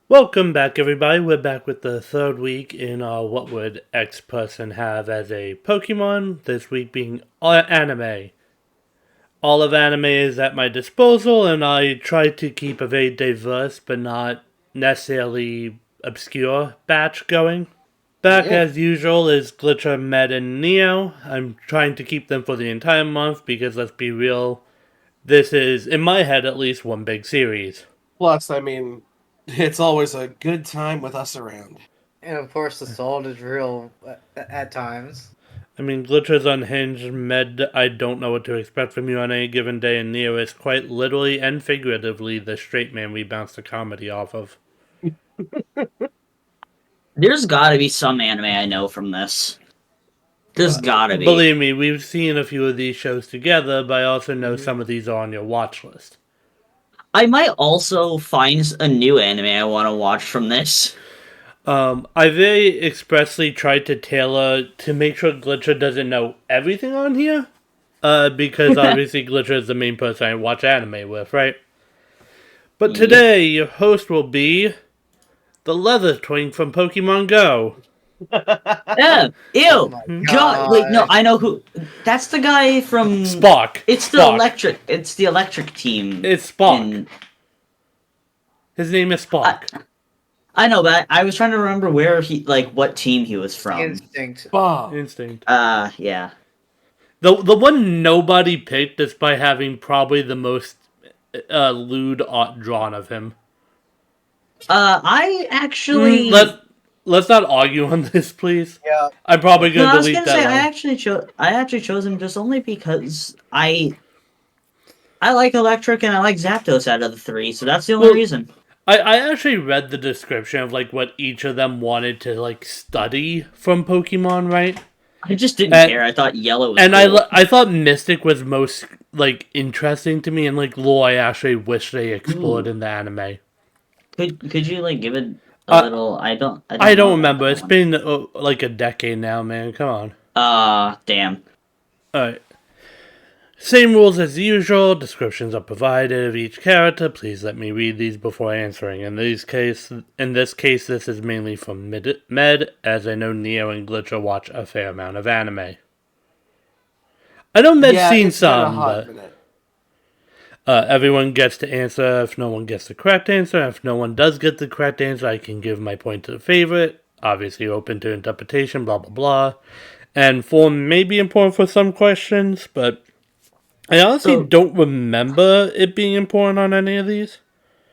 Welcome back, everybody. We're back with the third week in our What Would X Person Have as a Pokemon? This week being anime. All of anime is at my disposal, and I try to keep a very diverse but not necessarily obscure batch going. Back Yeah. as usual is Glitcher, Med, and Neo. I'm trying to keep them for the entire month because let's be real, this is, in my head at least, one big series. Plus, it's always a good time with us around. And of course, the salt is real at times. I mean, Glitcher's unhinged, Med, I don't know what to expect from you on any given day, and Neo is quite literally and figuratively the straight man we bounce the comedy off of. There's gotta be some anime I know from this. There's gotta be. Believe me, we've seen a few of these shows together, but I also know some of these are on your watch list. I might also find a new anime I want to watch from this. I very expressly tried to tailor to make sure Glitcher doesn't know everything on here, because obviously Glitcher is the main person I watch anime with, right? But today, your host will be the Leather Twink from Pokemon Go. Yeah, ew. Oh my God, wait, no, I know who. That's the guy from Spock. It's the Spock. electric. It's the electric team. It's Spock. in- His name is Spock. I know, but I was trying to remember where he, like, what team he was from. Instinct. Bob. Instinct. Yeah. The one nobody picked, despite having probably the most lewd art drawn of him. I actually. Let's not argue on this, please. Yeah. I'm probably No, gonna I was delete gonna say that. I actually chose him just only because I like Electric and I like Zapdos out of the three, so that's the only Well, reason. I actually read the description of like what each of them wanted to like study from Pokemon, right? I just didn't and- care. I thought yellow was And cool. I thought Mystic was most like interesting to me, and like lore I actually wish they explored in the anime. Could you like give it a little? I don't I don't know remember. that It's one. been like a decade now, man. Come on. Damn. Alright. Same rules as usual. Descriptions are provided of each character. Please let me read these before answering. In this case, this is mainly from Med, as I know Neo and Glitcher watch a fair amount of anime. I know Med's seen it's been a some, hot but minute. everyone gets to answer if no one gets the correct answer. If no one does get the correct answer, I can give my point to the favorite. Obviously open to interpretation, blah blah blah. And form may be important for some questions, but I honestly don't remember it being important on any of these.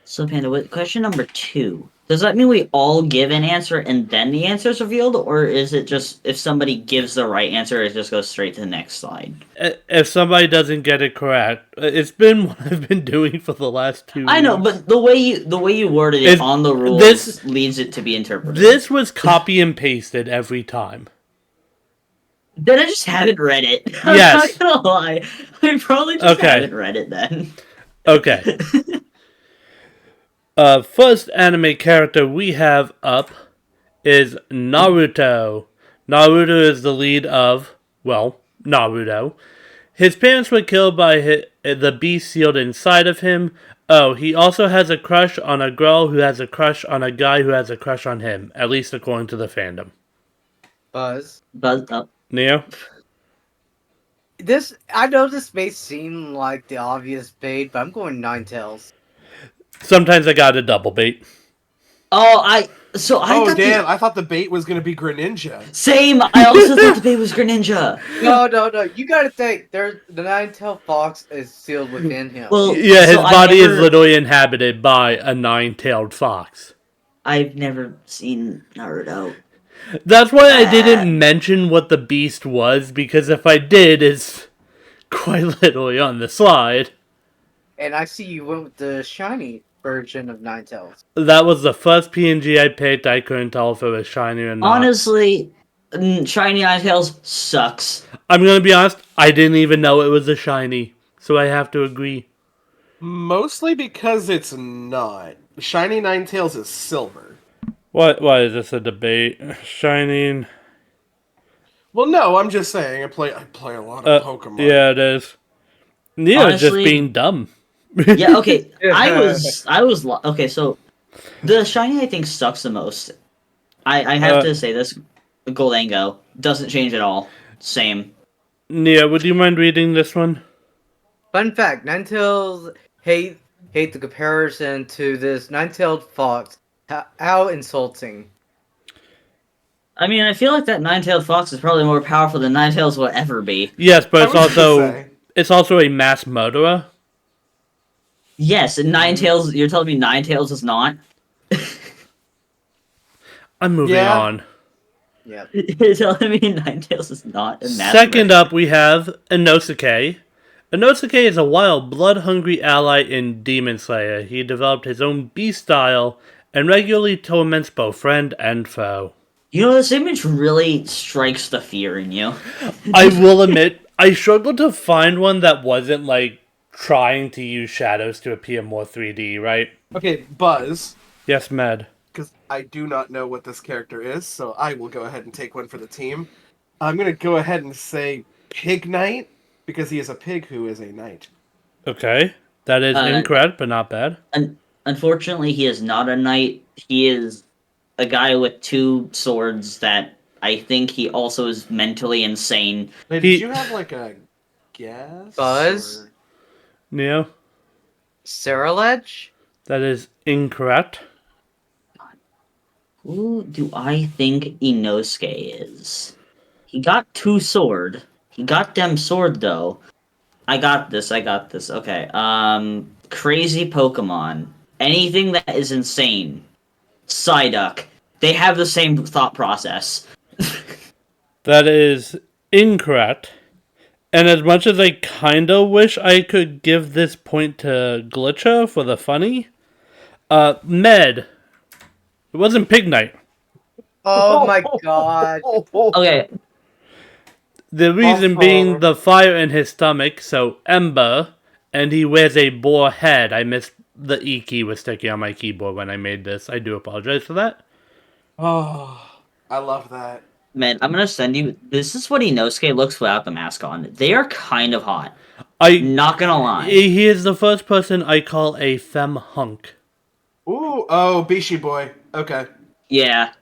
So Panda, with question number 2, does that mean we all give an answer and then the answer is revealed, or is it just if somebody gives the right answer, it just goes straight to the next slide? If somebody doesn't get it correct, it's been what I've been doing for the last 2 I know, weeks. but the way you worded it on the rules leads it to be interpreted. This was copy and pasted every time. Then I just haven't read it. Yes. I'm not gonna lie. I probably just Okay. haven't read it then. Okay. First anime character we have up is Naruto. Naruto is the lead of, well, Naruto. His parents were killed by the beast sealed inside of him. Oh, he also has a crush on a girl who has a crush on a guy who has a crush on him, at least according to the fandom. Buzz. Buzz up. Neo? I know this may seem like the obvious bait, but I'm going Ninetales. Sometimes I got a double bait. Oh, I thought Damn, I thought the bait was gonna be Greninja. Same. I also thought the bait was Greninja. No. You gotta think. The Ninetale fox is sealed within him. Well, Yeah, his so body is literally inhabited by a nine-tailed fox. I've never seen Naruto. That's why I didn't mention what the beast was, because if I did, it's quite literally on the slide. And I see you went with the shiny version of Ninetales. That was the first PNG I picked. I couldn't tell if it was shiny or not. Honestly, Shiny Ninetales sucks. I'm gonna be honest, I didn't even know it was a shiny, so I have to agree. Mostly because it's not. Shiny Ninetales is silver. Why is this a debate? Shining. Well, no, I'm just saying. I play a lot of Pokemon. Yeah, it is. Neo's just Honestly- being dumb. Yeah. Okay. I was. Okay. So The shiny I think sucks the most. I have to say this. Goldango doesn't change at all. Same. Nia, would you mind reading this one? Fun fact: Ninetales hate the comparison to this nine-tailed fox. How insulting! I mean, I feel like that nine-tailed fox is probably more powerful than Ninetales will ever be. Yes, but I was gonna say. it's also a mass murderer. Yes, and Ninetales. You're telling me Ninetales is not? I'm moving Yeah. on. Yeah. You're telling me Ninetales is not a mass Second murderer? up, we have Inosuke. Inosuke is a wild, blood-hungry ally in Demon Slayer. He developed his own beast style and regularly torments both friend and foe. You know, this image really strikes the fear in you. I will admit, I struggled to find one that wasn't, like, trying to use shadows to appear more 3D, right? Okay, Buzz, Yes, Med. because I do not know what this character is, so I will go ahead and take one for the team. I'm going to go ahead and say Pig Knight, because he is a pig who is a knight. Okay. That is incorrect, but not bad. Unfortunately, he is not a knight. He is a guy with two swords that I think he also is mentally insane. Wait, did you have, like, a guess? Buzz? or- Neo? Saraledge? That is incorrect. Who do I think Inosuke is? He got two sword. He got them sword though. I got this. Okay. Crazy Pokemon. Anything that is insane. Psyduck. They have the same thought process. That is incorrect. And as much as I kinda wish I could give this point to Glitcha for the funny, Med. It wasn't Pig Knight. Oh my god! Okay, The reason being the fire in his stomach, so Ember, and he wears a boar head. I missed the E key was sticking on my keyboard when I made this. I do apologize for that. Oh, I love that. man, I'm gonna send you. This is what Inosuke looks without the mask on. They are kind of hot. I Not gonna lie. He is the first person I call a femme hunk. Ooh, oh, Bishi Boy. Okay. Yeah.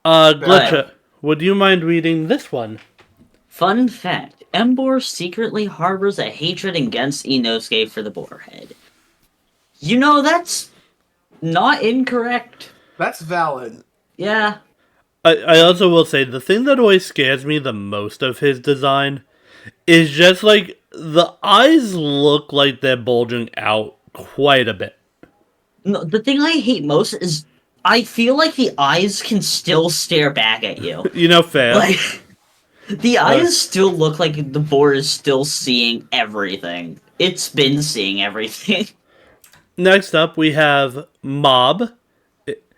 Glitcha, would you mind reading this one? Fun fact: Embor secretly harbors a hatred against Inosuke for the boarhead. You know, that's not incorrect. That's valid. Yeah. I also will say the thing that always scares me the most of his design is just like the eyes look like they're bulging out quite a bit. No, the thing I hate most is I feel like the eyes can still stare back at you. You know, fair. Like, the eyes still look like the board is still seeing everything. It's been seeing everything. Next up, we have Mob,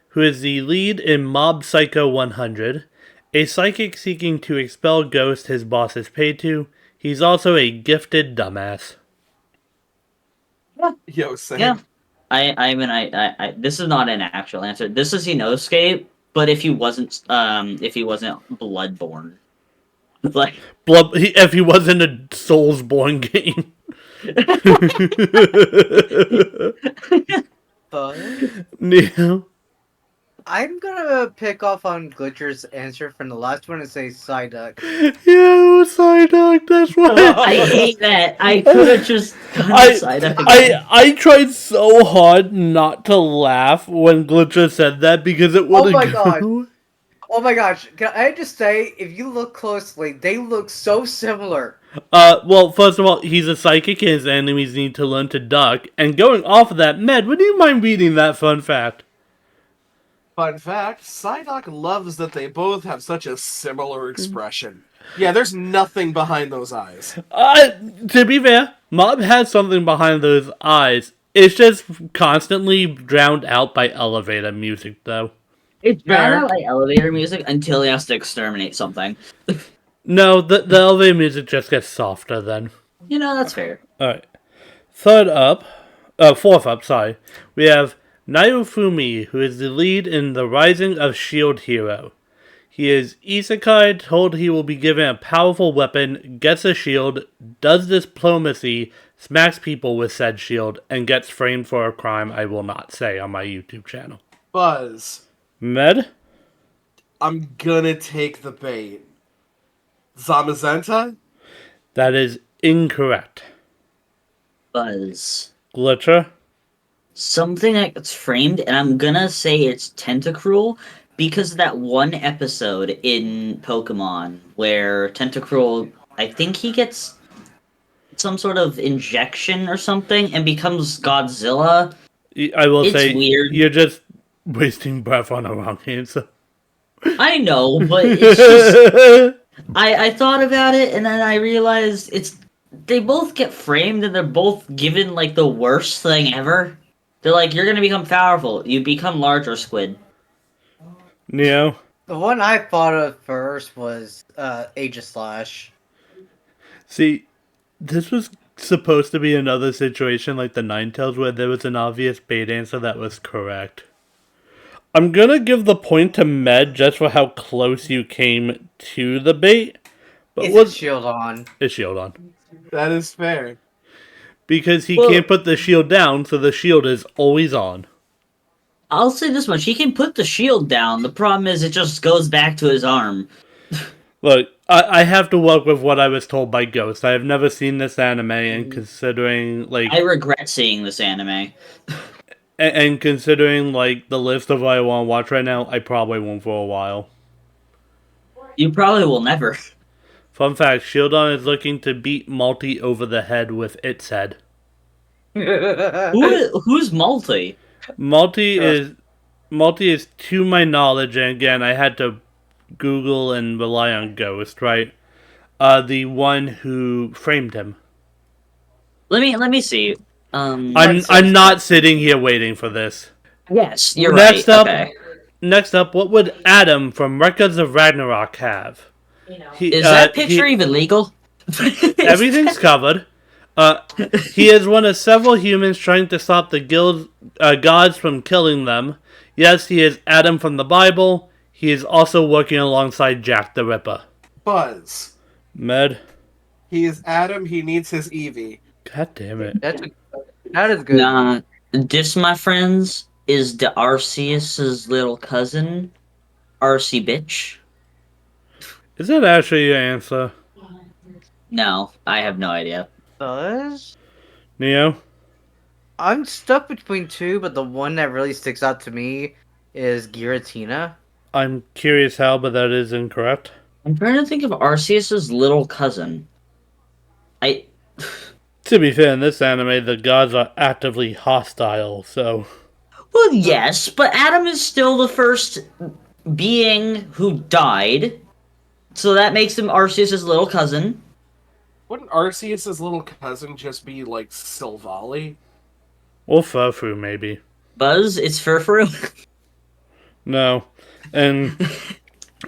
who is the lead in Mob Psycho 100, a psychic seeking to expel ghosts his boss is paid to. He's also a gifted dumbass. Yo, same. Yeah. I this is not an actual answer. This is Inosuke, but if he wasn't Bloodborne. Like If he wasn't a Soulsborne game. Buzz? Yeah. I'm gonna pick off on Glitcher's answer from the last one and say Psyduck. Yeah, it was Psyduck, that's right. I hate that. I could have just gone side up again. I tried so hard not to laugh when Glitcher said that because it would have my God. Oh my gosh, can I just say, if you look closely, they look so similar. Well, first of all, he's a psychic and his enemies need to learn to duck. And going off of that, Med, would you mind reading that fun fact? Fun fact, Psyduck loves that they both have such a similar expression. Yeah, there's nothing behind those eyes. To be fair, Mob has something behind those eyes. It's just constantly drowned out by elevator music, though. It's drowned Fair. out by elevator music until he has to exterminate something. No, the elevator music just gets softer then. You know, that's fair. Alright. Fourth up, sorry. We have Naofumi, who is the lead in The Rising of Shield Hero. He is isekai, told he will be given a powerful weapon, gets a shield, does diplomacy, smacks people with said shield, and gets framed for a crime I will not say on my YouTube channel. Buzz, Med? I'm gonna take the bait. Zamazenta? That is incorrect. Buzz. Glitcher? Something that gets framed, and I'm gonna say it's Tentacruel because of that one episode in Pokemon where Tentacruel, I think he gets some sort of injection or something and becomes Godzilla. I will It's say, weird. you're just wasting breath on a wrong answer. I know, but it's just I thought about it and then I realized they both get framed and they're both given like the worst thing ever. They're like, you're gonna become powerful. You become larger, Squid. Neo? The one I thought of first was Aegislash. See, this was supposed to be another situation like the Ninetales where there was an obvious bait answer that was correct. I'm gonna give the point to Med just for how close you came to the bait. But It's what's shield on. his shield on? That is fair. Because he Well- can't put the shield down, so the shield is always on. I'll say this much: he can put the shield down. The problem is, it just goes back to his arm. Look, I have to work with what I was told by Ghost. I have never seen this anime, and considering I regret seeing this anime. and considering like the list of what I want to watch right now, I probably won't for a while. You probably will never. Fun fact: Shieldon is looking to beat Multi over the head with its head. Who's Multi? Multi is, to my knowledge, and again, I had to Google and rely on Ghost, right? The one who framed him. Let me see. I'm not sitting here waiting for this. Yes, you're Next right. up- Okay. Next up, what would Adam from Records of Ragnarok have? Is that picture even legal? Everything's covered. He is one of several humans trying to stop the gods from killing them. Yes, he is Adam from the Bible. He is also working alongside Jack the Ripper. Buzz. Med? He is Adam, he needs his Eevee. God damn it. That is good. Nah, this, my friends, is the Arceus's little cousin, Arcee bitch. Is that actually your answer? No, I have no idea. Buzz? Neo? I'm stuck between two, but the one that really sticks out to me is Giratina. I'm curious how, but that is incorrect. I'm trying to think of Arceus's little cousin. To be fair, in this anime, the gods are actively hostile, so... Well, yes, but Adam is still the first being who died, so that makes him Arceus's little cousin. Wouldn't Arceus' little cousin just be like Silvally? Or Furfru, maybe. Buzz, it's Furfuru. No. And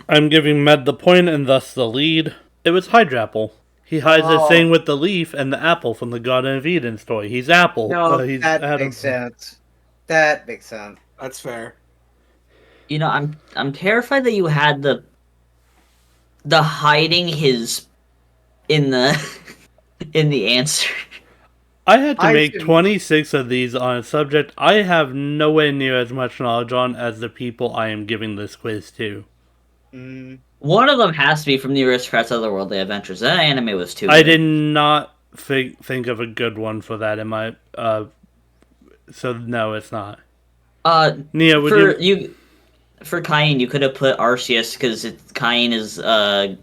I'm giving Med the point and thus the lead. It was Hydrapple. He hides his thing with the leaf and the apple from the Garden of Eden story. He's Apple. No, He's that Adam. makes sense. That makes sense. That's fair. You know, I'm terrified that you had the hiding his in the in the answer. I had to I make can- 26 of these on a subject I have nowhere near as much knowledge on as the people I am giving this quiz to. One of them has to be from the Aristocrats of the Worldly Adventures. That anime was too. I good. did not think of a good one for that in my... so no, it's not. Nia, would you... For Cain, you could have put Arceus because Cain is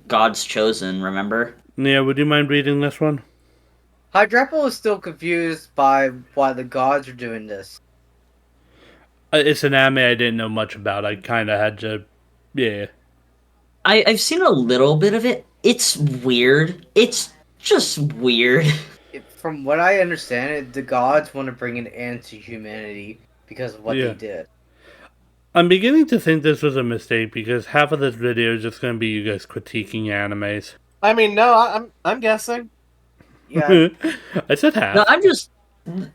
God's chosen. Remember? Nia, would you mind reading this one? Hydrapple is still confused by why the gods are doing this. It's an anime I didn't know much about. I kind of had to... Yeah. I've seen a little bit of it. It's weird. It's just weird. From what I understand, the gods want to bring an end to humanity because of what Yeah. they did. I'm beginning to think this was a mistake because half of this video is just going to be you guys critiquing animes. I mean, no, I'm guessing. Yeah, I said half. No, I'm just.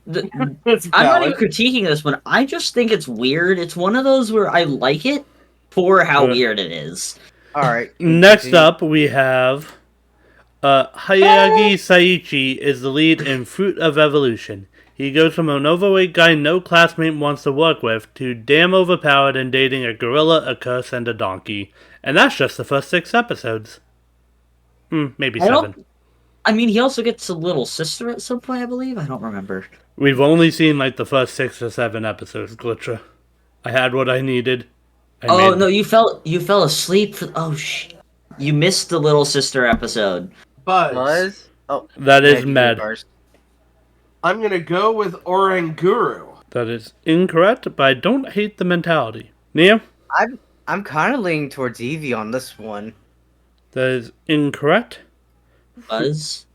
It's I'm not even valid. critiquing this one. I just think it's weird. It's one of those where I like it for how Good. weird it is. alright. Next up, we have Hayagi Saichi is the lead in Fruit of Evolution. He goes from an overweight guy no classmate wants to work with to damn overpowered and dating a gorilla, a curse, and a donkey. And that's just the first 6 episodes. Maybe I 7. don't. I mean, he also gets a little sister at some point, I believe. I don't remember. We've only seen like the first 6 or 7 episodes, Glitcher. I had what I needed. Oh no, you fell asleep for. Oh you missed the little sister episode. Buzz. Oh, That is you Med. first. I'm gonna go with Oranguru. That is incorrect, but I don't hate the mentality. Nia? I'm kind of leaning towards Eevee on this one. That is incorrect. Buzz.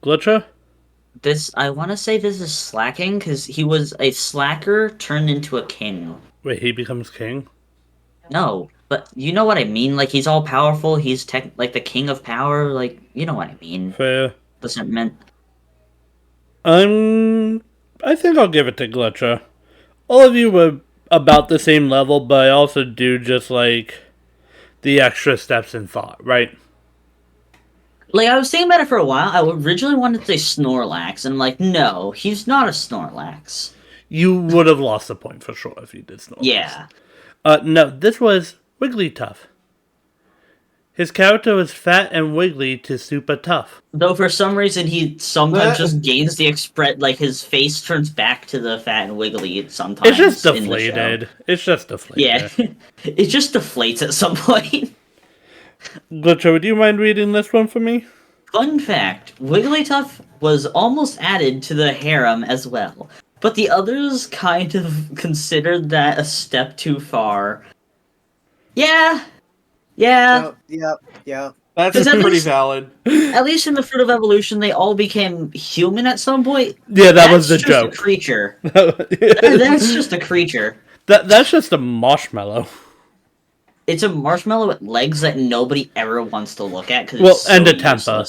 Glitcher? I want to say this is slacking because he was a slacker turned into a king. Wait, he becomes king? No, but you know what I mean. Like he's all powerful. He's like the king of power. Like you know what I mean. Fair. The sentiment. I think I'll give it to Glitcher. All of you were about the same level, but I also do just like the extra steps in thought, right? Like I was thinking about it for a while. I originally wanted to say Snorlax, and I'm like, no, he's not a Snorlax. You would have lost a point for sure if you did Snorlax. Yeah. No, this was Wigglytuff. His character was fat and wiggly to super tough. Though for some reason he sometimes just gains the express, like his face turns back to the fat and wiggly sometimes. It's just in the show. deflated. It's just deflated. Yeah, it just deflates at some point. Glitcher, would you mind reading this one for me? Fun fact, Wigglytuff was almost added to the harem as well, but the others kind of considered that a step too far. Yeah. Yep. That's Is that pretty least- valid. At least in the Fruit of Evolution, they all became human at some point. Yeah, that was the That's just joke. A creature. That's just a creature. That's just a marshmallow. It's a marshmallow with legs that nobody ever wants to look at because Well, and a temper.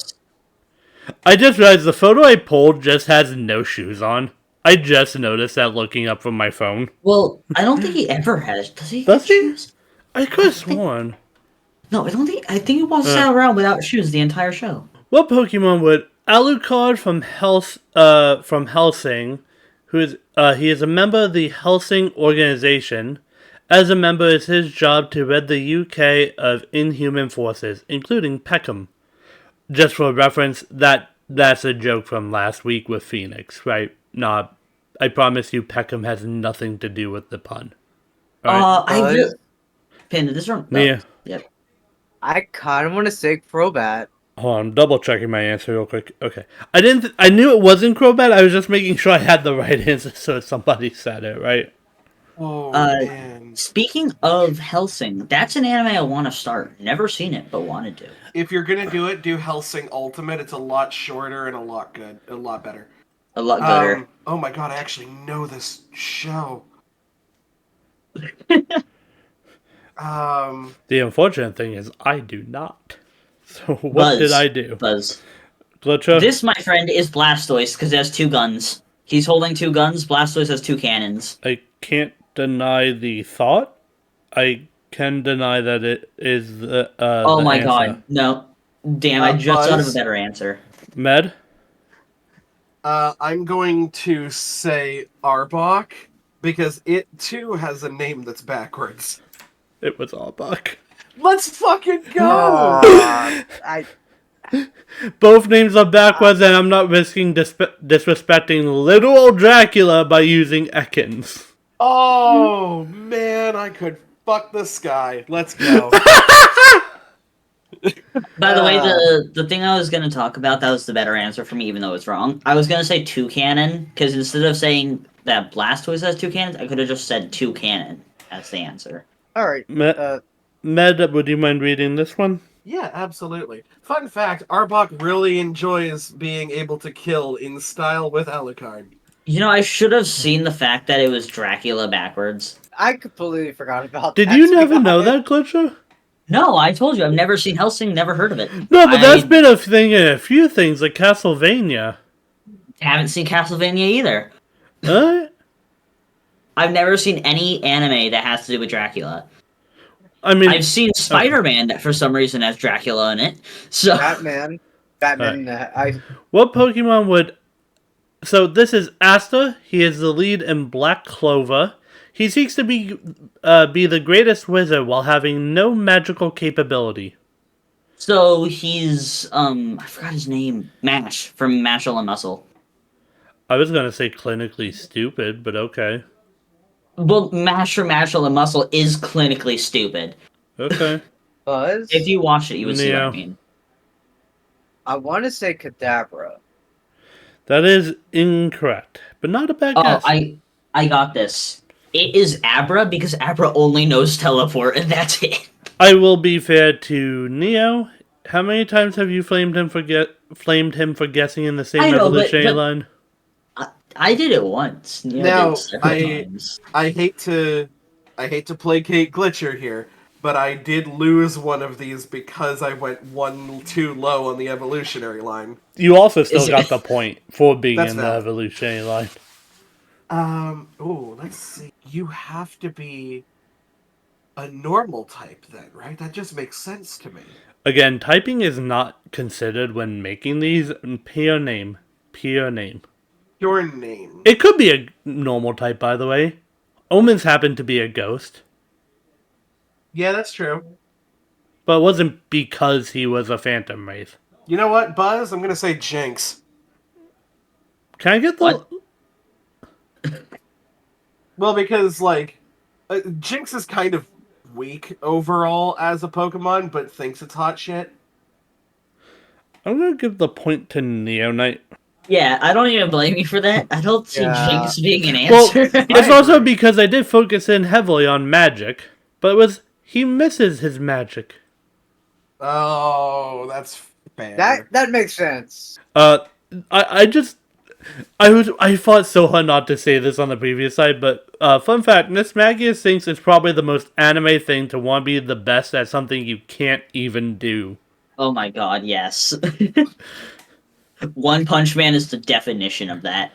I just realized the photo I pulled just has no shoes on. I just noticed that looking up from my phone. Well, I don't think he ever has. Does he? Does have he? shoes? I could have sworn. No, I don't think. I think he walks around without shoes the entire show. What Pokemon would Alucard from Helsing, he is a member of the Helsing organization. As a member, it's his job to rid the UK of inhuman forces, including Peckham. Just for reference, that's a joke from last week with Phoenix, right? Nah, I promise you, Peckham has nothing to do with the pun. Alright? Panda, this one. Mia. Yep. I kind of want to say Crobat. Hold on, I'm double checking my answer real quick. Okay, I knew it wasn't Crobat. I was just making sure I had the right answer, so somebody said it right. Oh man! Speaking of Helsing, that's an anime I want to start. Never seen it, but wanted to. If you're gonna do it, do Hellsing Ultimate. It's a lot shorter and a lot better. A lot better. Oh my god! I actually know this show. The unfortunate thing is I do not. So what Buzz. did I do? Buzz. Glitcher? This, my friend, is Blastoise because it has 2 guns. He's holding 2 guns. Blastoise has 2 cannons. I can't deny the thought. I can deny that it is Oh the my answer. god. No. Damn, I just thought of a Buzz? better answer. Med? I'm going to say Arbok because it too has a name that's backwards. It was Arbok. Let's fucking go! I Both names are backwards, and I'm not risking disrespecting little old Dracula by using Ekans. Oh man, I could fuck the sky. Let's go. By the way, the thing I was going to talk about, that was the better answer for me, even though it's wrong. I was going to say 2 cannon, because instead of saying that Blastoise has 2 cannons, I could have just said 2 cannon as the answer. Alright. Med, would you mind reading this one? Yeah, absolutely. Fun fact, Arbok really enjoys being able to kill in style with Alucard. You know, I should have seen the fact that it was Dracula backwards. I completely forgot about Did that. you to be never know honest. that, Glitcher? No, I told you, I've never seen Helsing, never heard of it. No, but that's I been a thing in a few things, like Castlevania. haven't seen Castlevania either. I've never seen any anime that has to do with Dracula. I mean, I've seen Spider-Man that for some reason has Dracula in it. So Batman. Batman. What Pokemon would... So this is Asta. He is the lead in Black Clover. He seeks to be the greatest wizard while having no magical capability. So he's I forgot his name. Mash from Mashal and Muscle. I was going to say clinically stupid, but okay. Well, Mash from Mashal and Muscle is clinically stupid. Okay. Buzz. If you watch it, you would see what I Neo. mean. I want to say Kadabra. That is incorrect, but not a bad Oh, guess. I got this. It is Abra because Abra only knows teleport, and that's it. I will be fair to Neo. How many times have you flamed him for guessing in the same I know, evolutionary but line? I did it once. Neo Now, did several times. I hate to placate Glitcher here, but I did lose one of these because I went one too low on the evolutionary line. You also still Is it- got the point for being That's in the valid. evolutionary line. Let's see. You have to be a normal type then, right? That just makes sense to me. Again, typing is not considered when making these. Pure name. Pure name. Your name. It could be a normal type, by the way. Omens happened to be a ghost, Yeah, that's true. but it wasn't because he was a phantom wraith. You know what, Buzz? I'm gonna say Jinx. Can I get the... What? Well, because, like, Jinx is kind of weak overall as a Pokemon, but thinks it's hot shit. I'm going to give the point to Neonite. Yeah, I don't even blame you for that. I don't see Yeah. Jinx being an Well, answer. it's also because I did focus in heavily on magic, but it was he misses his magic. Oh, that's fair. That makes sense. I fought so hard not to say this on the previous side, but fun fact, Miss Magius thinks it's probably the most anime thing to want to be the best at something you can't even do. Oh my god, yes. One Punch Man is the definition of that.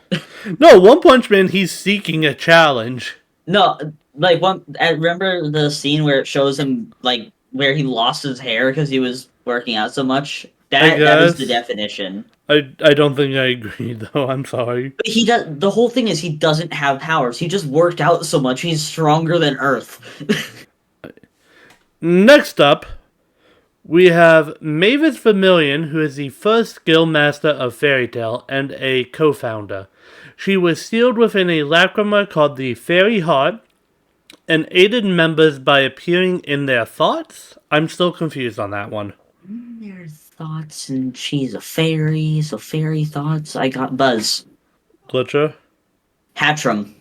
No, One Punch Man, he's seeking a challenge. No, like remember the scene where it shows him like where he lost his hair because he was working out so much? That is the guess. definition. I don't think I agree, though. I'm sorry. But he does. The whole thing is he doesn't have powers. He just worked out so much. He's stronger than Earth. Next up, we have Mavis Vermillion, who is the first guild master of Fairy Tail and a co-founder. She was sealed within a lacrima called the Fairy Heart and aided members by appearing in their thoughts? I'm still confused on that one. Their thoughts, and she's a fairy, so fairy thoughts. I got Buzz. Glitcher? Hatchram.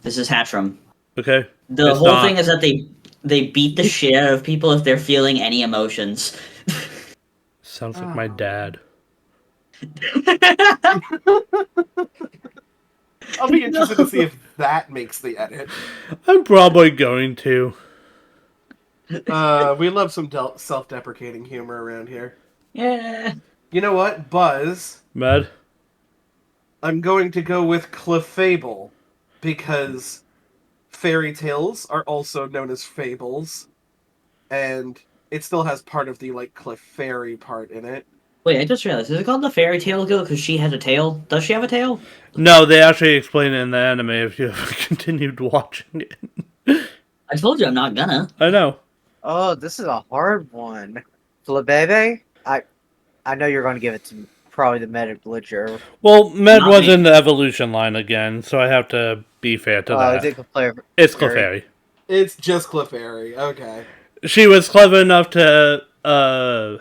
This is Hatchram. Okay. The It's whole not. thing is that they beat the shit out of people if they're feeling any emotions. Sounds like my dad. I'll be interested to see if that makes the edit. I'm probably going to. We love some self-deprecating humor around here. Yeah. You know what, Buzz? Mad? I'm going to go with Clefable, because fairy tales are also known as fables, and it still has part of the, like, Clefairy part in it. Wait, I just realized. Is it called the Fairy Tail Girl because she has a tail? Does she have a tail? No, they actually explain it in the anime if you ever continued watching it. I told you I'm not gonna. I know. Oh, this is a hard one. Flabebe? I know you're going to give it to probably the Medic Glitcher. Well, Med Not was me. in the evolution line again, so I have to be fair to that. Is it Clefairy? It's Clefairy. It's just Clefairy, okay. She was clever enough to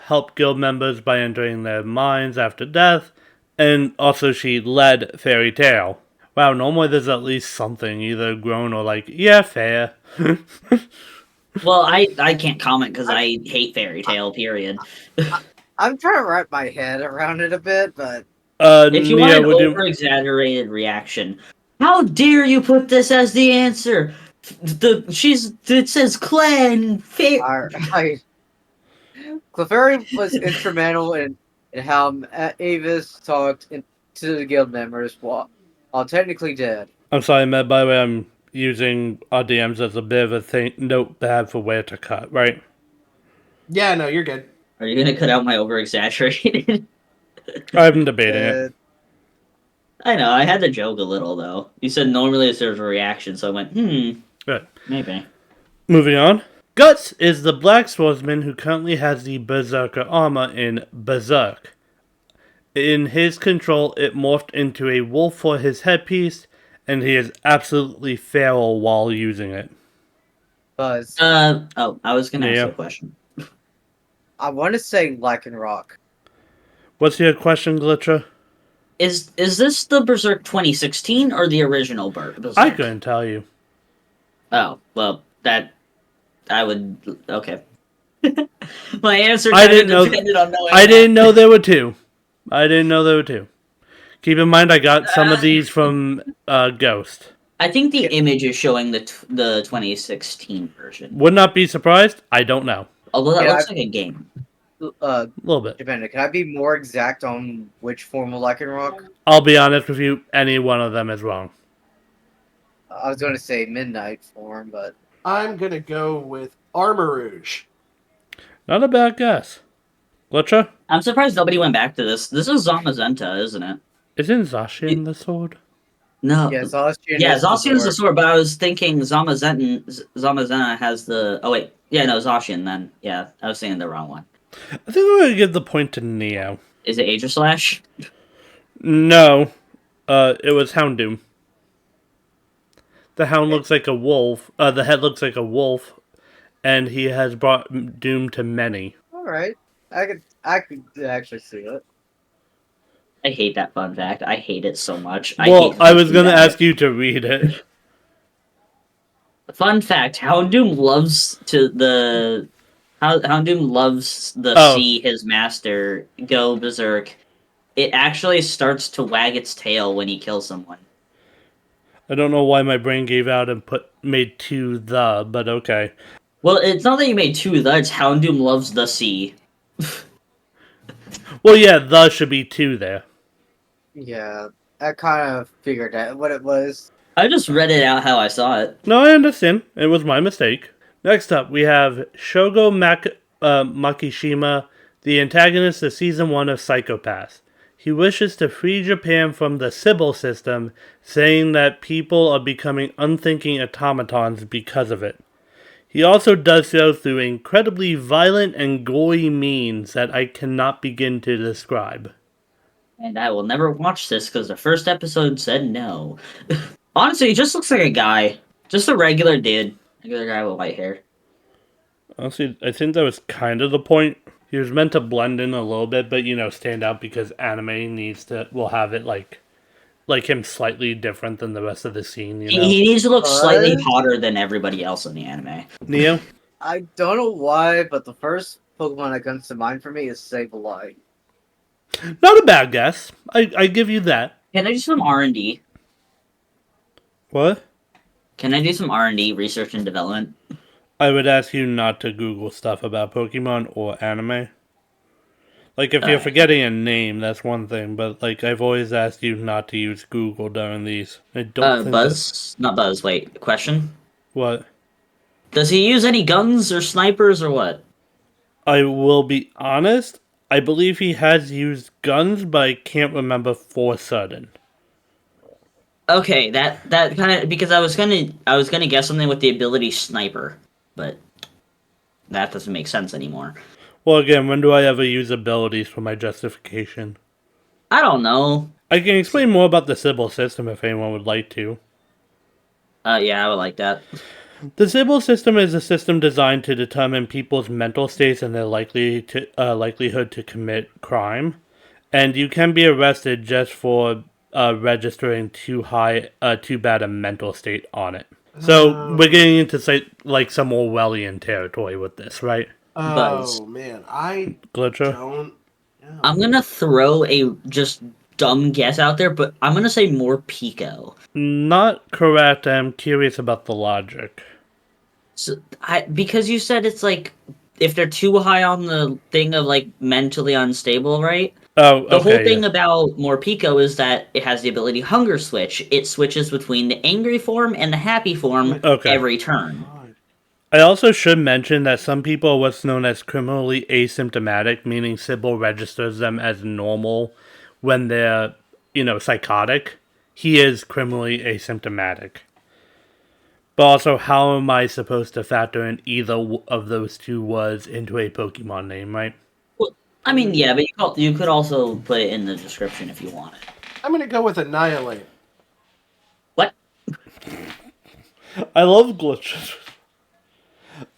help guild members by entering their minds after death, and also she led Fairy Tail. Wow, normally there's at least something, either grown or like, yeah, fair. Well, I can't comment because I hate Fairy Tail. Period. I'm trying to wrap my head around it a bit, but If you want Nia, an would you... over-exaggerated reaction, how dare you put this as the answer? It says clan Clefairy was instrumental in how Avis talked to the guild members while technically dead. I'm sorry, Med, by the way, I'm using our DMs as a bit of a notepad for where to cut, right? Yeah, no, you're good. Are you gonna cut out my over-exaggerated? I'm debating it. Uh, I know, I had to joke a little, though. You said normally there's a reaction, so I went, Right. maybe. Moving on. Guts is the black swordsman who currently has the Berserker armor in Berserk. In his control, it morphed into a wolf for his headpiece, and he is absolutely feral while using it. Buzz. I was gonna ask Yeah. you a question. I want to say Lycanroc. What's your question, Glitcher? Is this the Berserk 2016 or the original Berserk? I couldn't tell you. Oh, well, that... I would... Okay. My answer I kind didn't of know. depended on knowing I that. didn't know there were two. Keep in mind, I got some of these from Ghost. I think the image is showing the 2016 version. Would not be surprised. I don't know. Although that Yeah, looks like a game. A little bit. Dependent. Can I be more exact on which form of Lycanroc? I'll be honest with you. Any one of them is wrong. I was going to say Midnight form, but I'm gonna go with Armarouge. Not a bad guess. Glitcher? I'm surprised nobody went back to this. This is Zamazenta, isn't it? Isn't Zacian the sword? No. yeah, Zacian Yeah, is the Zacian's the sword. sword, but I was thinking Zamazenta has the... Oh, wait. Yeah, no, Zacian then. Yeah, I was saying the wrong one. I think I'm going to give the point to Neo. Is it Aegislash? No. It was Houndoom. The hound looks like a wolf. The head looks like a wolf. And he has brought doom to many. Alright. I could actually see it. I hate that fun fact. I hate it so much. Well, hate I was going to that. ask you to read it. Fun fact: Houndoom loves Houndoom loves the Oh. see his master go berserk. It actually starts to wag its tail when he kills someone. I don't know why my brain gave out and made two the, but okay. Well, it's not that you made two. That's Houndoom loves the sea. Well, yeah, the should be two there. Yeah, I kind of figured out what it was. I just read it out how I saw it. No, I understand. It was my mistake. Next up, we have Shogo Makishima, the antagonist of Season 1 of Psychopaths. He wishes to free Japan from the Sybil system, saying that people are becoming unthinking automatons because of it. He also does so through incredibly violent and gory means that I cannot begin to describe. And I will never watch this because the first episode said no. Honestly, he just looks like a guy. Just a regular dude. Regular guy with white hair. Honestly, I think that was kind of the point. He was meant to blend in a little bit, but stand out because anime will have it like him slightly different than the rest of the scene. He needs to look slightly hotter than everybody else in the anime. Neo? I don't know why, but the first Pokemon that comes to mind for me is Sableye. Not a bad guess. I give you that. Can I do some R&D? What? Can I do some R&D, research and development? I would ask you not to Google stuff about Pokemon or anime. Like, if you're forgetting a name, that's one thing, but, I've always asked you not to use Google during these. I don't think Buzz? Not Buzz, wait. Question? What? Does he use any guns or snipers or what? I will be honest, I believe he has used guns, but I can't remember for certain. Okay, that kind of... Because I was gonna guess something with the ability sniper, but that doesn't make sense anymore. Well, again, when do I ever use abilities for my justification? I don't know. I can explain more about the Sybil system if anyone would like to. Yeah, I would like that. The Sybil system is a system designed to determine people's mental states and their likelihood to commit crime. And you can be arrested just for registering too bad a mental state on it. So we're getting into some Orwellian territory with this, right? Buzz. Oh man, I Glitcher? don't know. I'm gonna throw a just dumb guess out there, but I'm gonna say more Pico. Not correct. I'm curious about the logic. So, because you said it's like if they're too high on the thing of mentally unstable, right? Oh, okay. The whole thing about Morpeko is that it has the ability Hunger Switch. It switches between the angry form and the happy form every turn. I also should mention that some people are what's known as criminally asymptomatic, meaning Sybil registers them as normal when they're, psychotic. He is criminally asymptomatic. But also, how am I supposed to factor in either of those two words into a Pokemon name, right? Well, I mean, yeah, but you could also put it in the description if you wanted. I'm gonna go with Annihilate. What? I love glitches.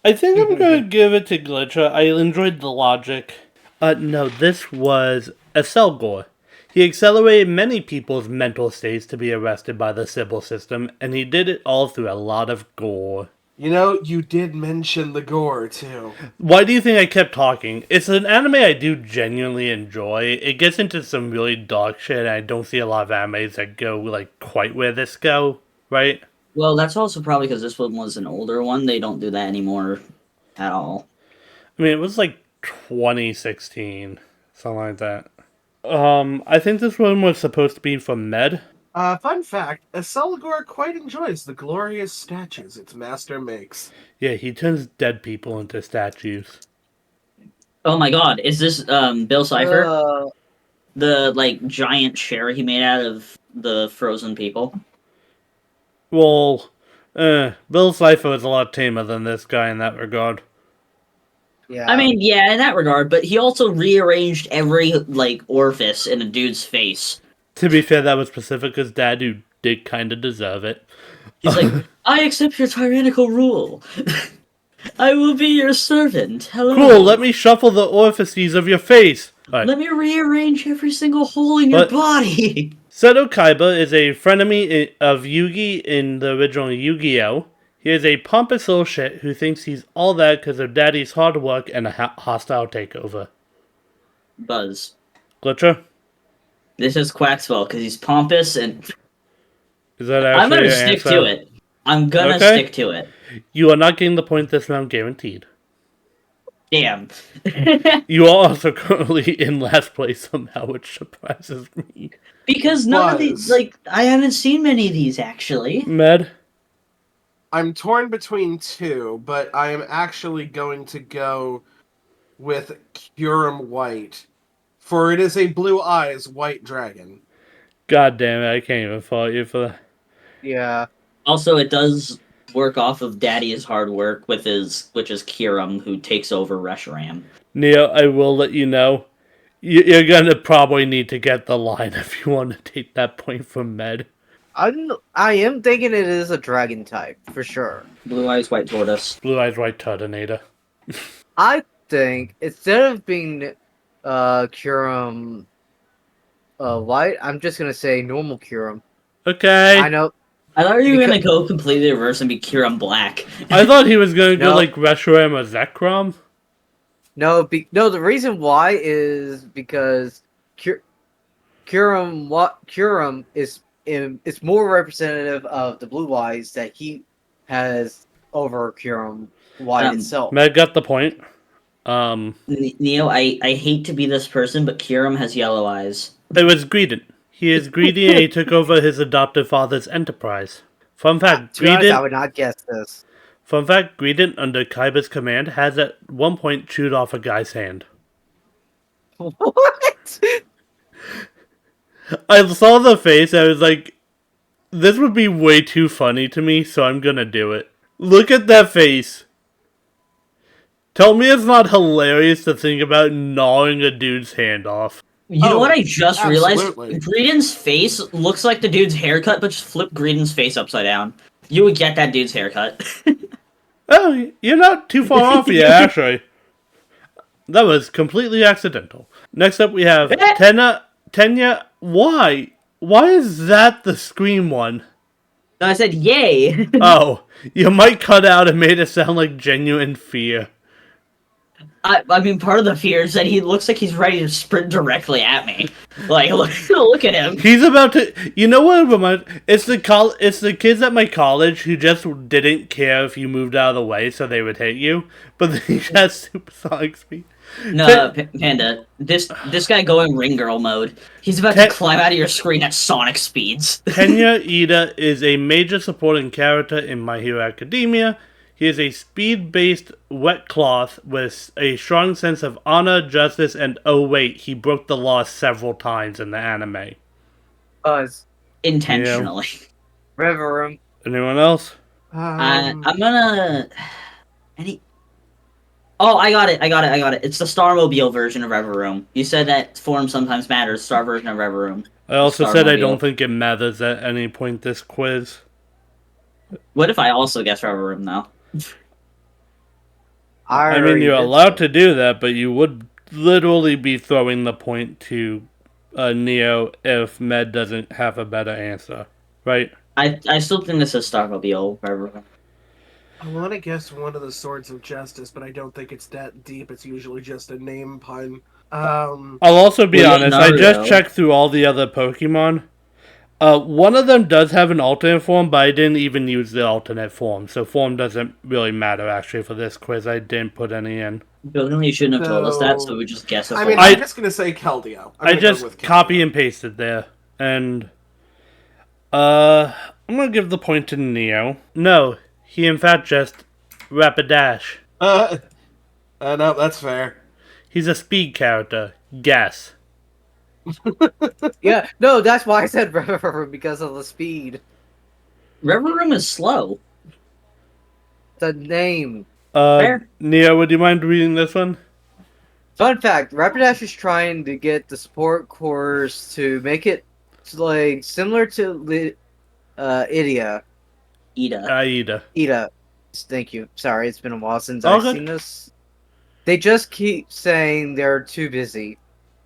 I think I'm going to give it to Glitcher. I enjoyed the logic. No, this was Aselgor. He accelerated many people's mental states to be arrested by the Sybil system, and he did it all through a lot of gore. You know, you did mention the gore, too. Why do you think I kept talking? It's an anime I do genuinely enjoy. It gets into some really dark shit, and I don't see a lot of animes that go, quite where this go, right? Well, that's also probably because this one was an older one. They don't do that anymore at all. I mean, it was 2016, something like that. I think this one was supposed to be from Med. Fun fact, Aselgor quite enjoys the glorious statues its master makes. Yeah, he turns dead people into statues. Oh my god, is this Bill Cipher? Uh, The giant chair he made out of the frozen people? Well, Bill Cipher is a lot tamer than this guy in that regard. yeah. I mean, yeah, in that regard, but he also rearranged every orifice in a dude's face. To be fair, that was Pacifica's dad, who did kind of deserve it. He's like, I accept your tyrannical rule. I will be your servant. Hello. Cool, let me shuffle the orifices of your face. Right. Let me rearrange every single hole in your body. Seto Kaiba is a frenemy of Yugi in the original Yu-Gi-Oh! He is a pompous little shit who thinks he's all that because of daddy's hard work and a hostile takeover. Buzz. Glitcher? This is Quaxwell because he's pompous and... Is that actually I'm gonna your stick answer? to it. I'm gonna stick to it. You are not getting the point this round, guaranteed. Damn. You are also currently in last place somehow, which surprises me. Because none of these, I haven't seen many of these, actually. Med? I'm torn between two, but I am actually going to go with Kyurem White, for it is a blue eyes white dragon. God damn it, I can't even fault you for that. Yeah. Also, it does work off of Daddy's hard work which is Kiram, who takes over Reshiram. Neo, I will let you know. You're gonna probably need to get the line if you want to take that point from Med. I am thinking it is a dragon type, for sure. Blue Eyes White Tortoise. Blue Eyes White Turtonator. I think, instead of being Kyurem white, I'm just gonna say normal Kyurem. Okay. I know. I thought you were gonna go completely reverse and be Kiram Black. I thought he was gonna go No. like Reshiram or Zekrom. No, the reason why is because Kyurem is more representative of the blue eyes that he has over Kyurem white itself. Med got the point. Neo, I hate to be this person, but Kiram has yellow eyes. It was Greedent. He is greedy and he took over his adoptive father's enterprise. Fun fact, To be honest, I Greedent, would not guess this. fun fact, Greedent, under Kaiba's command, has at one point chewed off a guy's hand. What? I saw the face, I was like, this would be way too funny to me, so I'm gonna do it. Look at that face. Tell me it's not hilarious to think about gnawing a dude's hand off. You know what I just realized? absolutely. Greedent's face looks like the dude's haircut, but just flip Greedent's face upside down. You would get that dude's haircut. Oh, you're not too far off yet, actually. That was completely accidental. Next up we have Tenya. Why? Why is that the Scream one? No, I said yay. Oh, your mic cut out and made it sound like genuine fear. I mean, part of the fear is that he looks like he's ready to sprint directly at me. Like, look at him. He's about to. You know what? It reminds? It's the kids at my college who just didn't care if you moved out of the way, so they would hit you. But then he has supersonic speed. No, Panda. This guy going ring girl mode. He's about to climb out of your screen at sonic speeds. Tenya Ida is a major supporting character in My Hero Academia. He is a speed-based wet cloth with a strong sense of honor, justice, and oh wait, he broke the law several times in the anime. Buzz. Intentionally. River Room. Anyone else? I'm gonna. Any. Oh, I got it. It's the Starmobile version of Rever Room. You said that form sometimes matters. Star version of Rever Room. I also said I don't think it matters at any point this quiz. What if I also guess Rever Room now? I mean, you're allowed to do that, but you would literally be throwing the point to Neo if Med doesn't have a better answer, right? I still think this is Starmobile Rever Room. I want to guess one of the Swords of Justice, but I don't think it's that deep. It's usually just a name pun. I'll also be honest, I just checked through all the other Pokemon. One of them does have an alternate form, but I didn't even use the alternate form, so form doesn't really matter actually for this quiz. I didn't put any in. Bill, you shouldn't have told us that, so we just guess. I mean, I'm just gonna say Keldeo. I just copy and pasted there, and I'm gonna give the point to Neo. No, he in fact just Rapidash. No, that's fair. He's a speed character. Guess. Yeah, no, that's why I said River Room, because of the speed. Rever Room is slow. The name. Fair. Neo, would you mind reading this one? Fun fact, Rapidash is trying to get the support course to make it like similar to Ida. Ida. Thank you. Sorry, it's been a while since I've seen this. They just keep saying they're too busy.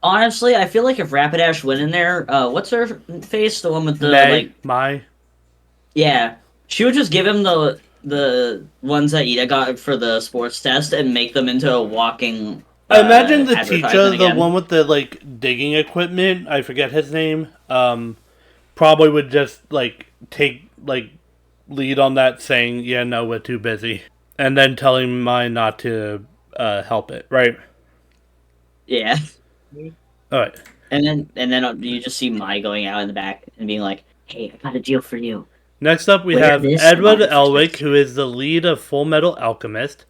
Honestly, I feel like if Rapidash went in there, what's her face? The one with the Yeah, she would just give him the ones that Ida got for the sports test and make them into a walking. I imagine the teacher, the one with the digging equipment, I forget his name, probably would just take lead on that, saying, "Yeah, no, we're too busy," and then telling mine not to help it, right? Yeah. All right. And then you just see Mai going out in the back and being like, "Hey, I got a deal for you." Next up, we have Edward Elwick, who is the lead of Full Metal Alchemist.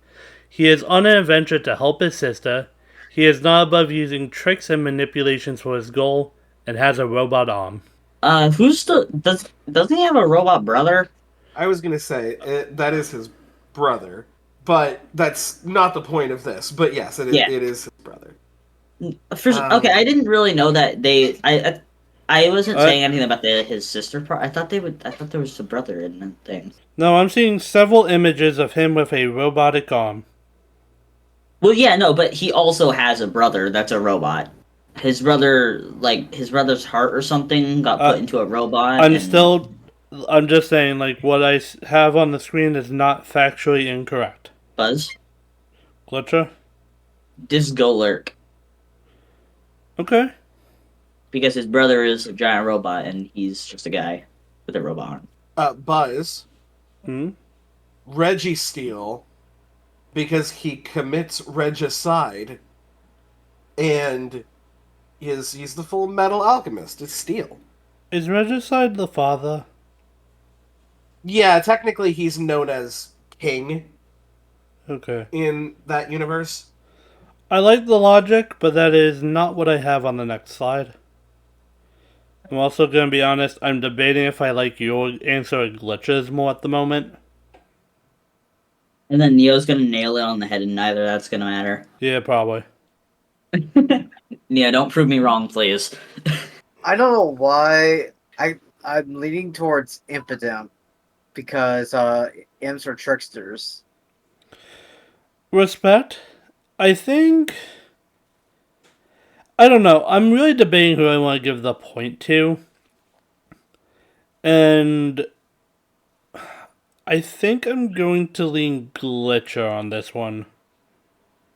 He is on an adventure to help his sister. He is not above using tricks and manipulations for his goal, and has a robot arm. Doesn't he have a robot brother? I was gonna say that is his brother, but that's not the point of this. But yes, it is his brother. Okay, I didn't really know that I wasn't saying anything about his sister part. I thought there was a brother in the thing. No, I'm seeing several images of him with a robotic arm. Well, yeah, no, but he also has a brother that's a robot. His brother's heart or something got put into a robot. I'm just saying, what I have on the screen is not factually incorrect. Buzz? Glitcher? Disgolurk. Okay. Because his brother is a giant robot and he's just a guy with a robot arm. Buzz. Hmm? Registeel, because he commits regicide, and he's the Full Metal Alchemist. It's Steel. Is Regicide the father? Yeah, technically he's known as King. Okay. In that universe. I like the logic, but that is not what I have on the next slide. I'm also going to be honest, I'm debating if I like your answer or Glitches more at the moment. And then Neo's going to nail it on the head, and neither that's going to matter. Yeah, probably. Neo, don't prove me wrong, please. I don't know why I'm leaning towards Impidimp, because imps are tricksters. Respect. I think... I don't know. I'm really debating who I want to give the point to. And I think I'm going to lean Glitcher on this one.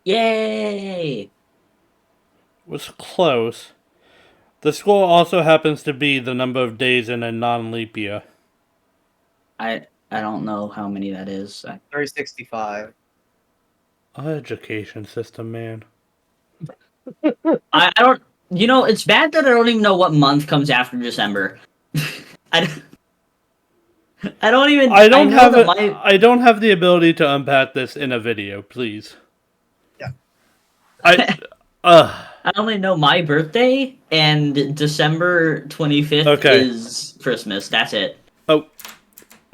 Yay! Was close. The score also happens to be the number of days in a non-leap year. I don't know how many that is. 365. Our education system, man. I don't... You know, it's bad that I don't even know what month comes after December. I don't even. I don't know have that it. my. I don't have the ability to unpack this in a video, please. Yeah. I. I only know my birthday and December 25th Okay. is Christmas. That's it. Oh,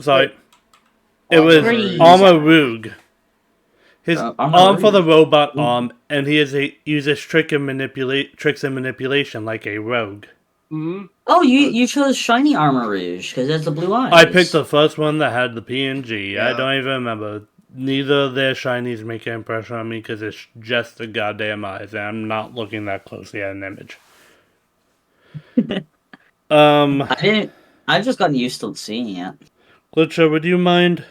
sorry. Wait. It was Frieza. Armorug. His Armor arm for the Rouge. robot Ooh. arm, and uses tricks and manipulation like a rogue. Hmm. Oh, you chose shiny Armor Rouge because it has the blue I picked eyes. the first one that had the PNG. I Yeah. don't even remember. Neither of their shinies make an impression on me because it's just the goddamn eyes, and I'm not looking that closely at an image. I didn't. I've just gotten used to seeing it. Glitcher, would you mind?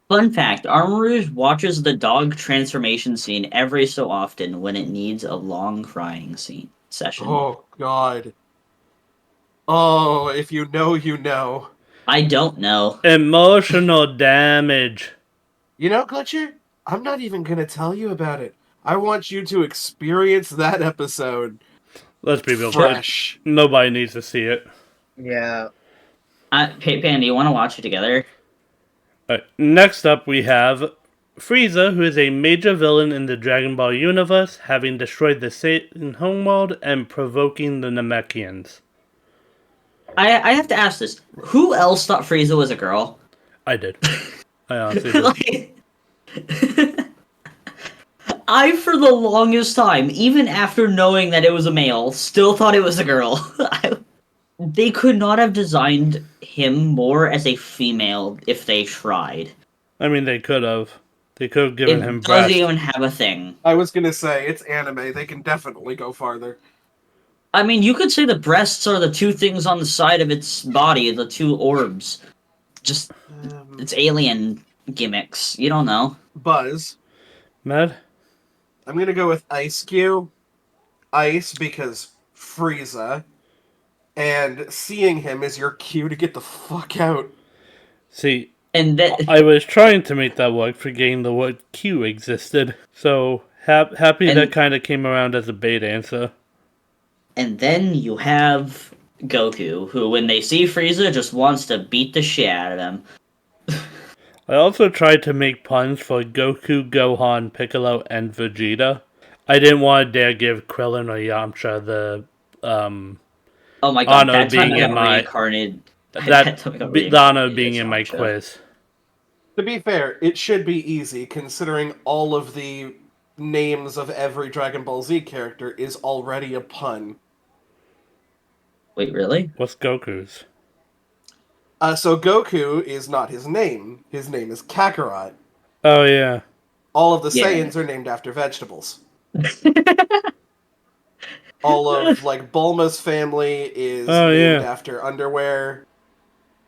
Fun fact: Armor Rouge watches the dog transformation scene every so often when it needs a long crying session. Oh God. Oh, if you know, you know. I don't know. Emotional damage. You know, Glitcher? I'm not even gonna tell you about it. I want you to experience that episode Let's be real. fresh. Nobody needs to see it. Yeah. Pan, do you want to watch it together? Next up, we have Frieza, who is a major villain in the Dragon Ball universe, having destroyed the Satan homeworld and provoking the Namekians. I have to ask this: who else thought Frieza was a girl? I did. I honestly did. Like, I, for the longest time, even after knowing that it was a male, still thought it was a girl. They could not have designed him more as a female if they tried. I mean, they could have. They could have given It him doesn't breast. even have a thing. I was gonna say, it's anime. They can definitely go farther. I mean, you could say the breasts are the two things on the side of its body, the two orbs. Just, it's alien gimmicks. You don't know. Buzz. Mad? I'm gonna go with Ice Cube. Ice because Frieza. And seeing him is your cue to get the fuck out. See, And that, I was trying to make that work, forgetting the word Q existed. So, happy And- that kind of came around as a bait answer. and then you have Goku, who, when they see Frieza, just wants to beat the shit out of him. I also tried to make puns for Goku, Gohan, Piccolo, and Vegeta. I didn't want to dare give Krillin or Yamcha the Oh my god, honor that time being I in got my reincarnated. that time I got the honor reincarnated being as in my Yamcha. quiz. To be fair, it should be easy, considering all of the names of every Dragon Ball Z character is already a pun. Wait, really? What's Goku's? So Goku is not his name. His name is Kakarot. Oh yeah. All of the Yeah. Saiyans are named after vegetables. All of, like, Bulma's family is named after underwear.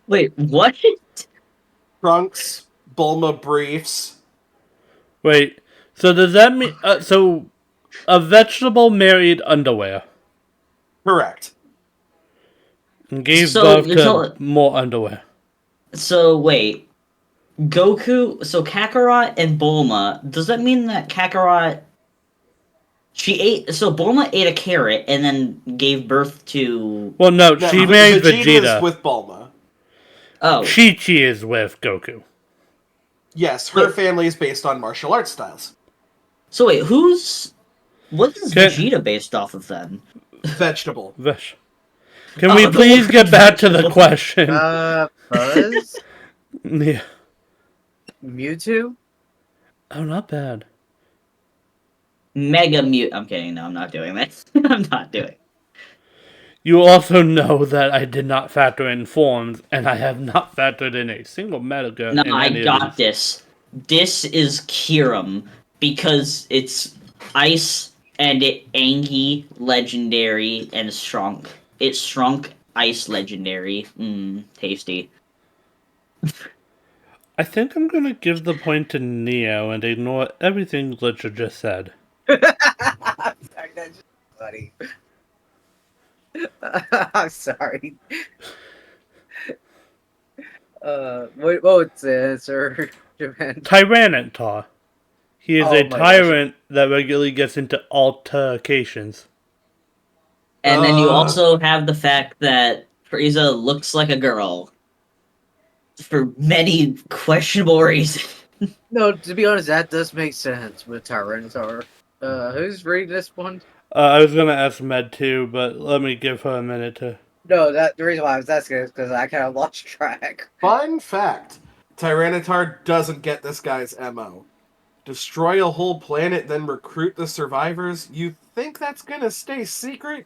Wait, what? Trunks, Bulma briefs. Wait. So does that mean so a vegetable married underwear Correct. and gave So, birth you're to telling- more underwear? So wait, Goku. So Kakarot and Bulma. Does that mean that Kakarot? She ate. So Bulma ate a carrot and then gave birth to. Well, no, Now, she married Vegeta's Vegeta. with Bulma. Oh, Chi-Chi is with Goku. Yes, her Wait. family is based on martial arts styles. so wait, who's? What is Can- Vegeta based off of then? Vegetable. Vesh. Can Oh, we the please word get back to the vegetable. question? Buzz? Yeah. Mewtwo? Oh, not bad. Mega Mute. I'm kidding. No, I'm not doing this. I'm not doing it. You also know that I did not factor in forms, and I have not factored in a single mega No, in I any got of these. this. This is Kirim because it's ice and it Angie legendary and Strunk. It's Strunk ice legendary. Tasty. I think I'm gonna give the point to Neo and ignore everything Glitcher just said. I'm sorry, that's just funny. I'm sorry. What's the answer, Japan? Tyranitar. He is Oh a my tyrant that regularly gets into altercations. And then you also have the fact that Frieza looks like a girl. for many questionable reasons. No, to be honest, that does make sense with Tyranitar. Who's reading this one? I was gonna ask Med too, but let me give her a minute to. No, the reason why I was asking is because I kind of lost track. Fun fact: Tyranitar doesn't get this guy's MO. Destroy a whole planet, then recruit the survivors? You think that's gonna stay secret?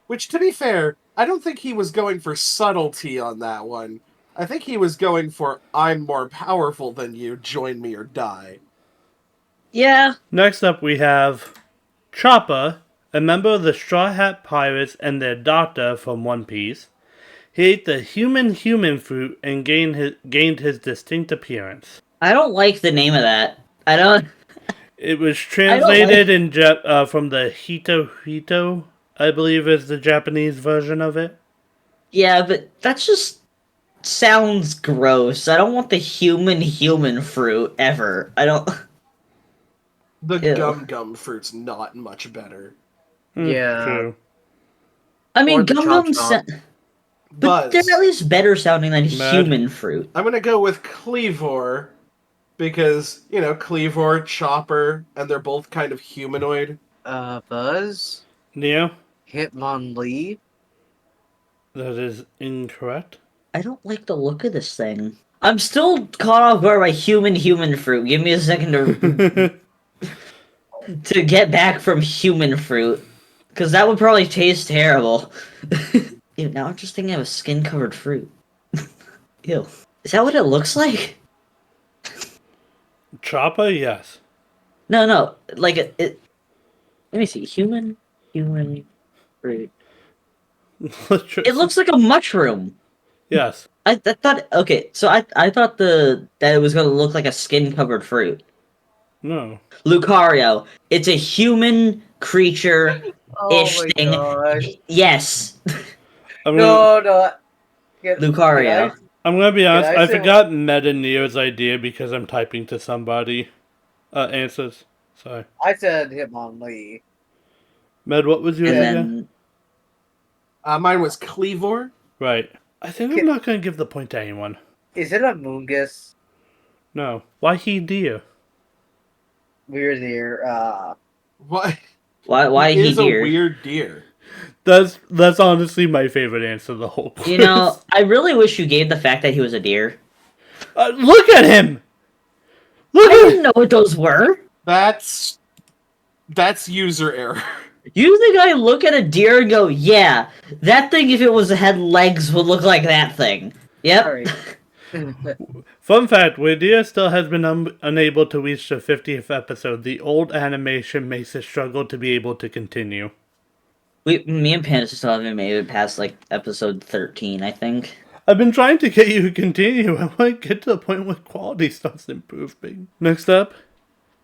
Which, to be fair, I don't think he was going for subtlety on that one. I think he was going for, I'm more powerful than you, join me or die. Yeah. Next up, we have Chopper, a member of the Straw Hat Pirates and their doctor from One Piece. He ate the human fruit and gained his distinct appearance. I don't like the name of that. I don't. It was I don't like. translated from the Hito, I believe is the Japanese version of it. Yeah, but that just sounds gross. I don't want the human fruit ever. I don't. The Ew. gum fruit's not much better. Yeah. True. I Or mean, the Gum Chomp Gum, Chomp. but they're Buzz. at least better sounding than Mad. human fruit. I'm gonna go with Cleavor, because, Cleavor, Chopper, and they're both kind of humanoid. Buzz? Neo, Hitmonlee? that is incorrect. I don't like the look of this thing. I'm still caught off guard by human fruit. Give me a second to get back from human fruit, because that would probably taste terrible. Ew, now I'm just thinking of a skin-covered fruit. Ew. Is that what it looks like? Chopper, yes. No. Like it. Let me see. Human fruit. It looks like a mushroom. Yes. I thought. Okay, so I thought that it was gonna look like a skin-covered fruit. No. Lucario. It's a human creature Oh ish my thing. gosh. Yes. I'm No, no. Lucario. I'm gonna be honest. I I say- forgot Meta Neo's idea because I'm typing to somebody. Answers. Sorry. I said Hitmonlee. Med, what was yours And again? then Mine was Cleavor. Right. I think I'm not gonna give the point to anyone. Is it a Moongus? No. Why he deer? Weird here. What? why he is a deer? weird deer. That's honestly my favorite answer to the whole quiz. You know, I really wish you gave the fact that he was a deer. Look at him! Look I at didn't know what those were. That's user error. You think I look at a deer and go, yeah, that thing, if it was had legs, would look like that thing. Yep. Sorry. Fun fact, where deer still has been unable to reach the 50th episode, the old animation makes it struggle to be able to continue. Me and Panda still haven't made it past, like, episode 13, I think. I've been trying to get you to continue. I want to get to the point where quality starts improving. Next up,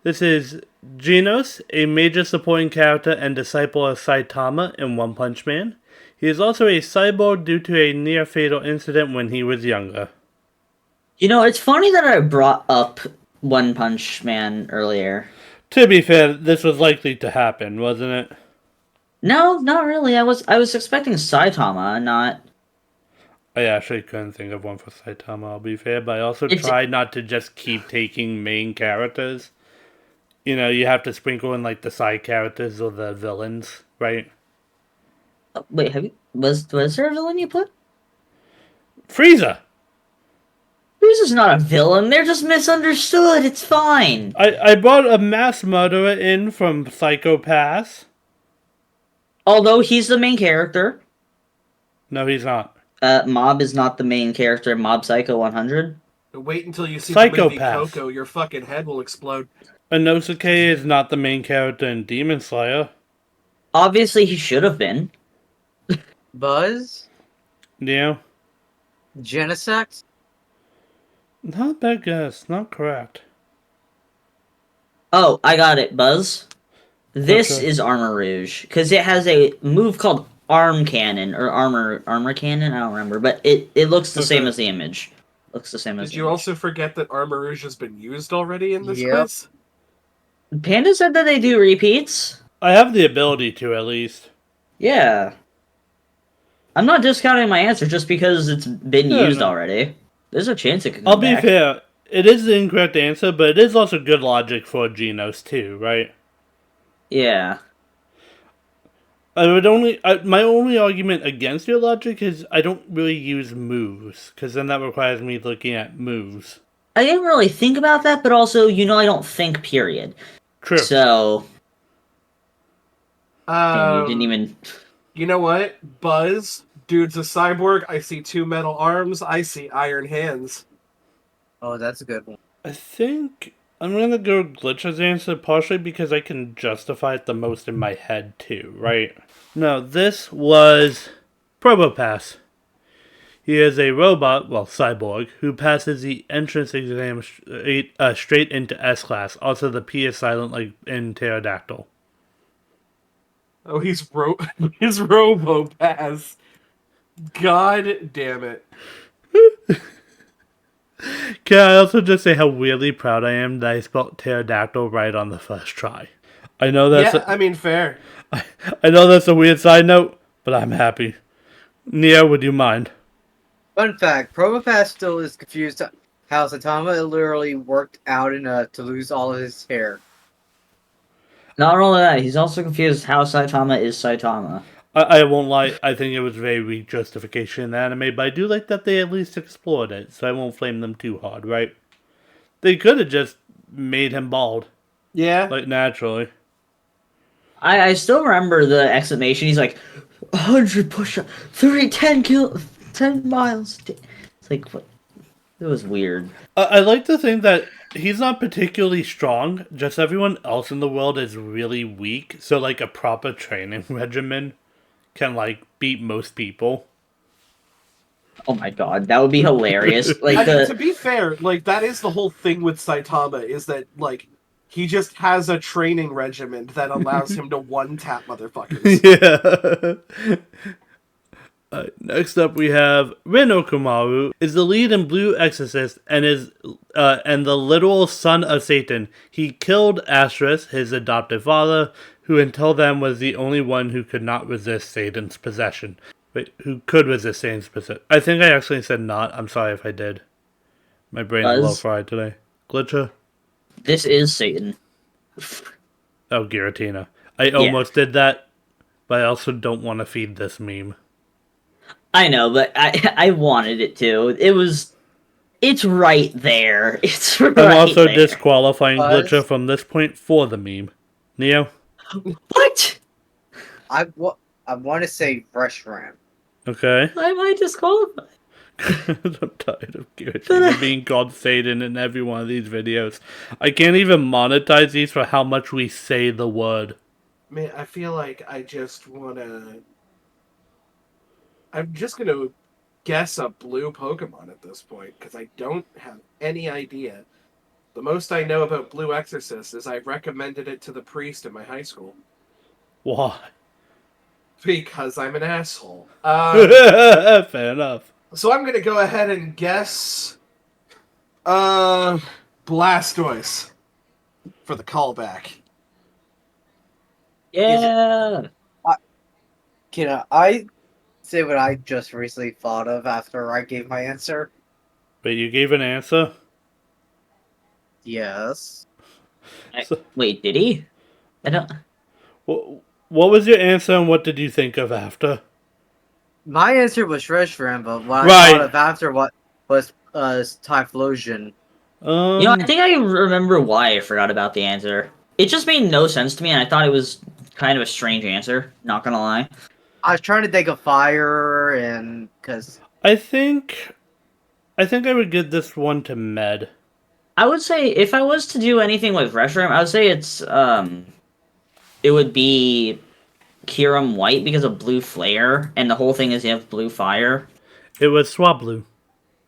this is Genos, a major supporting character and disciple of Saitama in One Punch Man. He is also a cyborg due to a near-fatal incident when he was younger. You know, it's funny that I brought up One Punch Man earlier. To be fair, this was likely to happen, wasn't it? No, not really. I was expecting Saitama, not... I actually couldn't think of one for Saitama, I'll be fair, but I also It's- tried not to just keep taking main characters. You know, you have to sprinkle in, like, the side characters or the villains, right? Wait, was there a villain you put? Frieza! Frieza's not a villain. They're just misunderstood. It's fine. I brought a mass murderer in from Psycho Pass. Although he's the main character. No, he's not. Mob is not the main character in Mob Psycho 100. Wait until you see the movie Psychopath. Coco. Your fucking head will explode. Inosuke is not the main character in Demon Slayer. Obviously, he should have been. Buzz? Yeah. Genesect? Not a bad guess. Not correct. Oh, I got it, Buzz. This Okay. is Armor Rouge because it has a move called Arm Cannon or Armor Cannon. I don't remember, but it looks the same Okay. as the image. Looks the same as. Did you also forget that Armor Rouge has been used already in this Yep. quiz? Panda said that they do repeats. I have the ability to, at least. Yeah. I'm not discounting my answer just because it's been Yeah, used no. already. There's a chance it could I'll come be back. fair. It is the incorrect answer, but it is also good logic for Genos too, right? Yeah. My only argument against your logic is I don't really use moves, because then that requires me looking at moves. I didn't really think about that, but also, I don't think, period. True. So, and you didn't Um, even... you know what? Buzz, dude's a cyborg. I see 2 metal arms. I see iron hands. Oh, that's a good one. I think I'm gonna go Glitch's answer partially because I can justify it the most in my head too, right? No, this was Probopass. He is a robot, well, cyborg, who passes the entrance exam straight into S class. Also, the P is silent like in Pterodactyl. Oh, his Robo Pass. God damn it. Can I also just say how weirdly proud I am that I spelled pterodactyl right on the first try? I know that's Yeah, I mean, fair. I know that's a weird side note, but I'm happy. Neo, would you mind? Fun fact: Probopass still is confused how Saitama literally worked out to lose all of his hair. Not only that, he's also confused how Saitama is Saitama. I won't lie, I think it was very weak justification in the anime, but I do like that they at least explored it, so I won't flame them too hard, right? They could have just made him bald, Yeah. like naturally. I still remember the exclamation. He's like, 100 push-up, 10 miles. It's like, what? It was weird. I like to think that he's not particularly strong, just everyone else in the world is really weak, so like a proper training regimen can like beat most people. Oh my god, that would be hilarious. Like, I mean, to be fair, like, that is the whole thing with Saitama, is that, like, he just has a training regimen that allows him to one-tap motherfuckers. Yeah. Next up, we have Rin Okumaru is the lead in Blue Exorcist and is and the literal son of Satan. He killed Astrus, his adopted father, who until then was the only one who could not resist Satan's possession. Wait, who could resist Satan's possession? I think I actually said not. I'm sorry if I did. My brain's a little Buzz, fried today. Glitcher? this is Satan. Oh, Giratina. I Yeah. almost did that, but I also don't want to feed this meme. I know, but I wanted it to. It's right there. It's right I'm also there. disqualifying Buzz? Glitcher from this point for the meme. Neo? What? I want to say Reshiram. Okay. Why am I disqualified? I'm tired of Giratina being called Satan in every one of these videos. I can't even monetize these for how much we say the word. Man, I feel like I just wanna... I'm just gonna guess a blue Pokemon at this point, because I don't have any idea. The most I know about Blue Exorcist is I recommended it to the priest in my high school. Why? Because I'm an asshole. Fair enough. So I'm gonna go ahead and guess... Blastoise. For the callback. Yeah. Can I say what I just recently thought of after I gave my answer? But you gave an answer? Yes. Wait, did he? I don't. What was your answer and what did you think of after? My answer was Reshiram, but what I Right. thought of after what was Typhlosion. I think I remember why I forgot about the answer. It just made no sense to me, and I thought it was kind of a strange answer. Not gonna lie. I was trying to think of fire, and because I think I would give this one to Med. I would say if I was to do anything with Reshiram, I would say it would be Kyurem White because of blue flare, and the whole thing is you have blue fire. It was Swablu.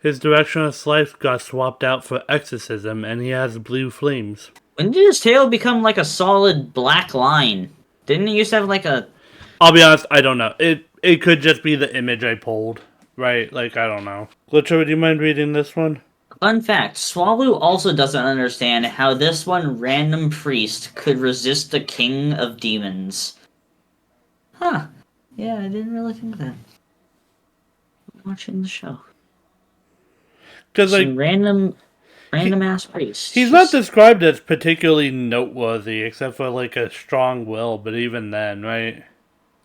His direction of life got swapped out for exorcism, and he has blue flames. When did his tail become like a solid black line? Didn't it used to have like a... I'll be honest, I don't know. It could just be the image I pulled, right? Like, I don't know. Glitcher, would you mind reading this one? Fun fact, Swallow also doesn't understand how this one random priest could resist the king of demons. Huh. Yeah, I didn't really think that. watching the show. Because, Some like, random ass priest. he's not described as particularly noteworthy, except for, like, a strong will, but even then, right?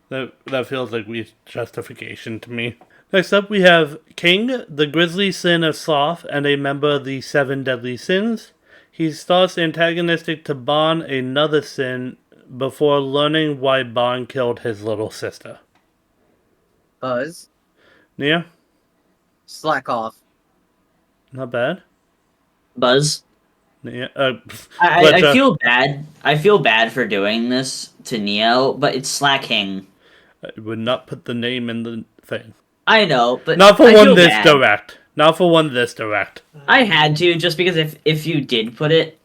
That feels like weak justification to me. Next up, we have King, the grisly sin of sloth, and a member of the seven deadly sins. He's thus antagonistic to Bon, another sin, before learning why Bon killed his little sister. Buzz, Nia? slack off. Not bad. Buzz. Nia, I Glitcha. feel bad. I feel bad for doing this to Neo, but it's slacking. I would not put the name in the thing. I know, but Not for I one feel this bad. direct. Not for one this direct. I had to, just because if you did put it,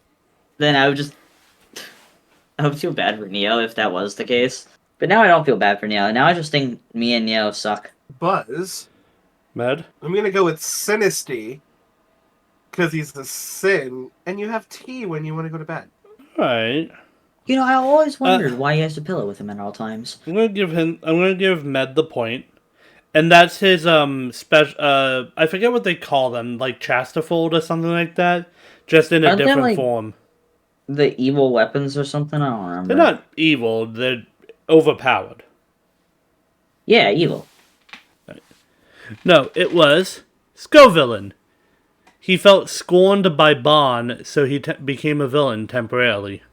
then I would feel bad for Neo if that was the case. But now I don't feel bad for Neo. Now I just think me and Neo suck. Buzz, Med? I'm gonna go with Sinisty, because he's the sin, and you have tea when you want to go to bed. Alright. You know, I always wondered why he has a pillow with him at all times. I'm gonna give Med the point. And that's his special I forget what they call them, like Chastifold or something like that. Just in a Aren't they, different like, form. The evil weapons or something? I don't remember. They're not evil, they're overpowered. Yeah, evil. No, it was Scovillain. He felt scorned by Bon, so he became a villain temporarily.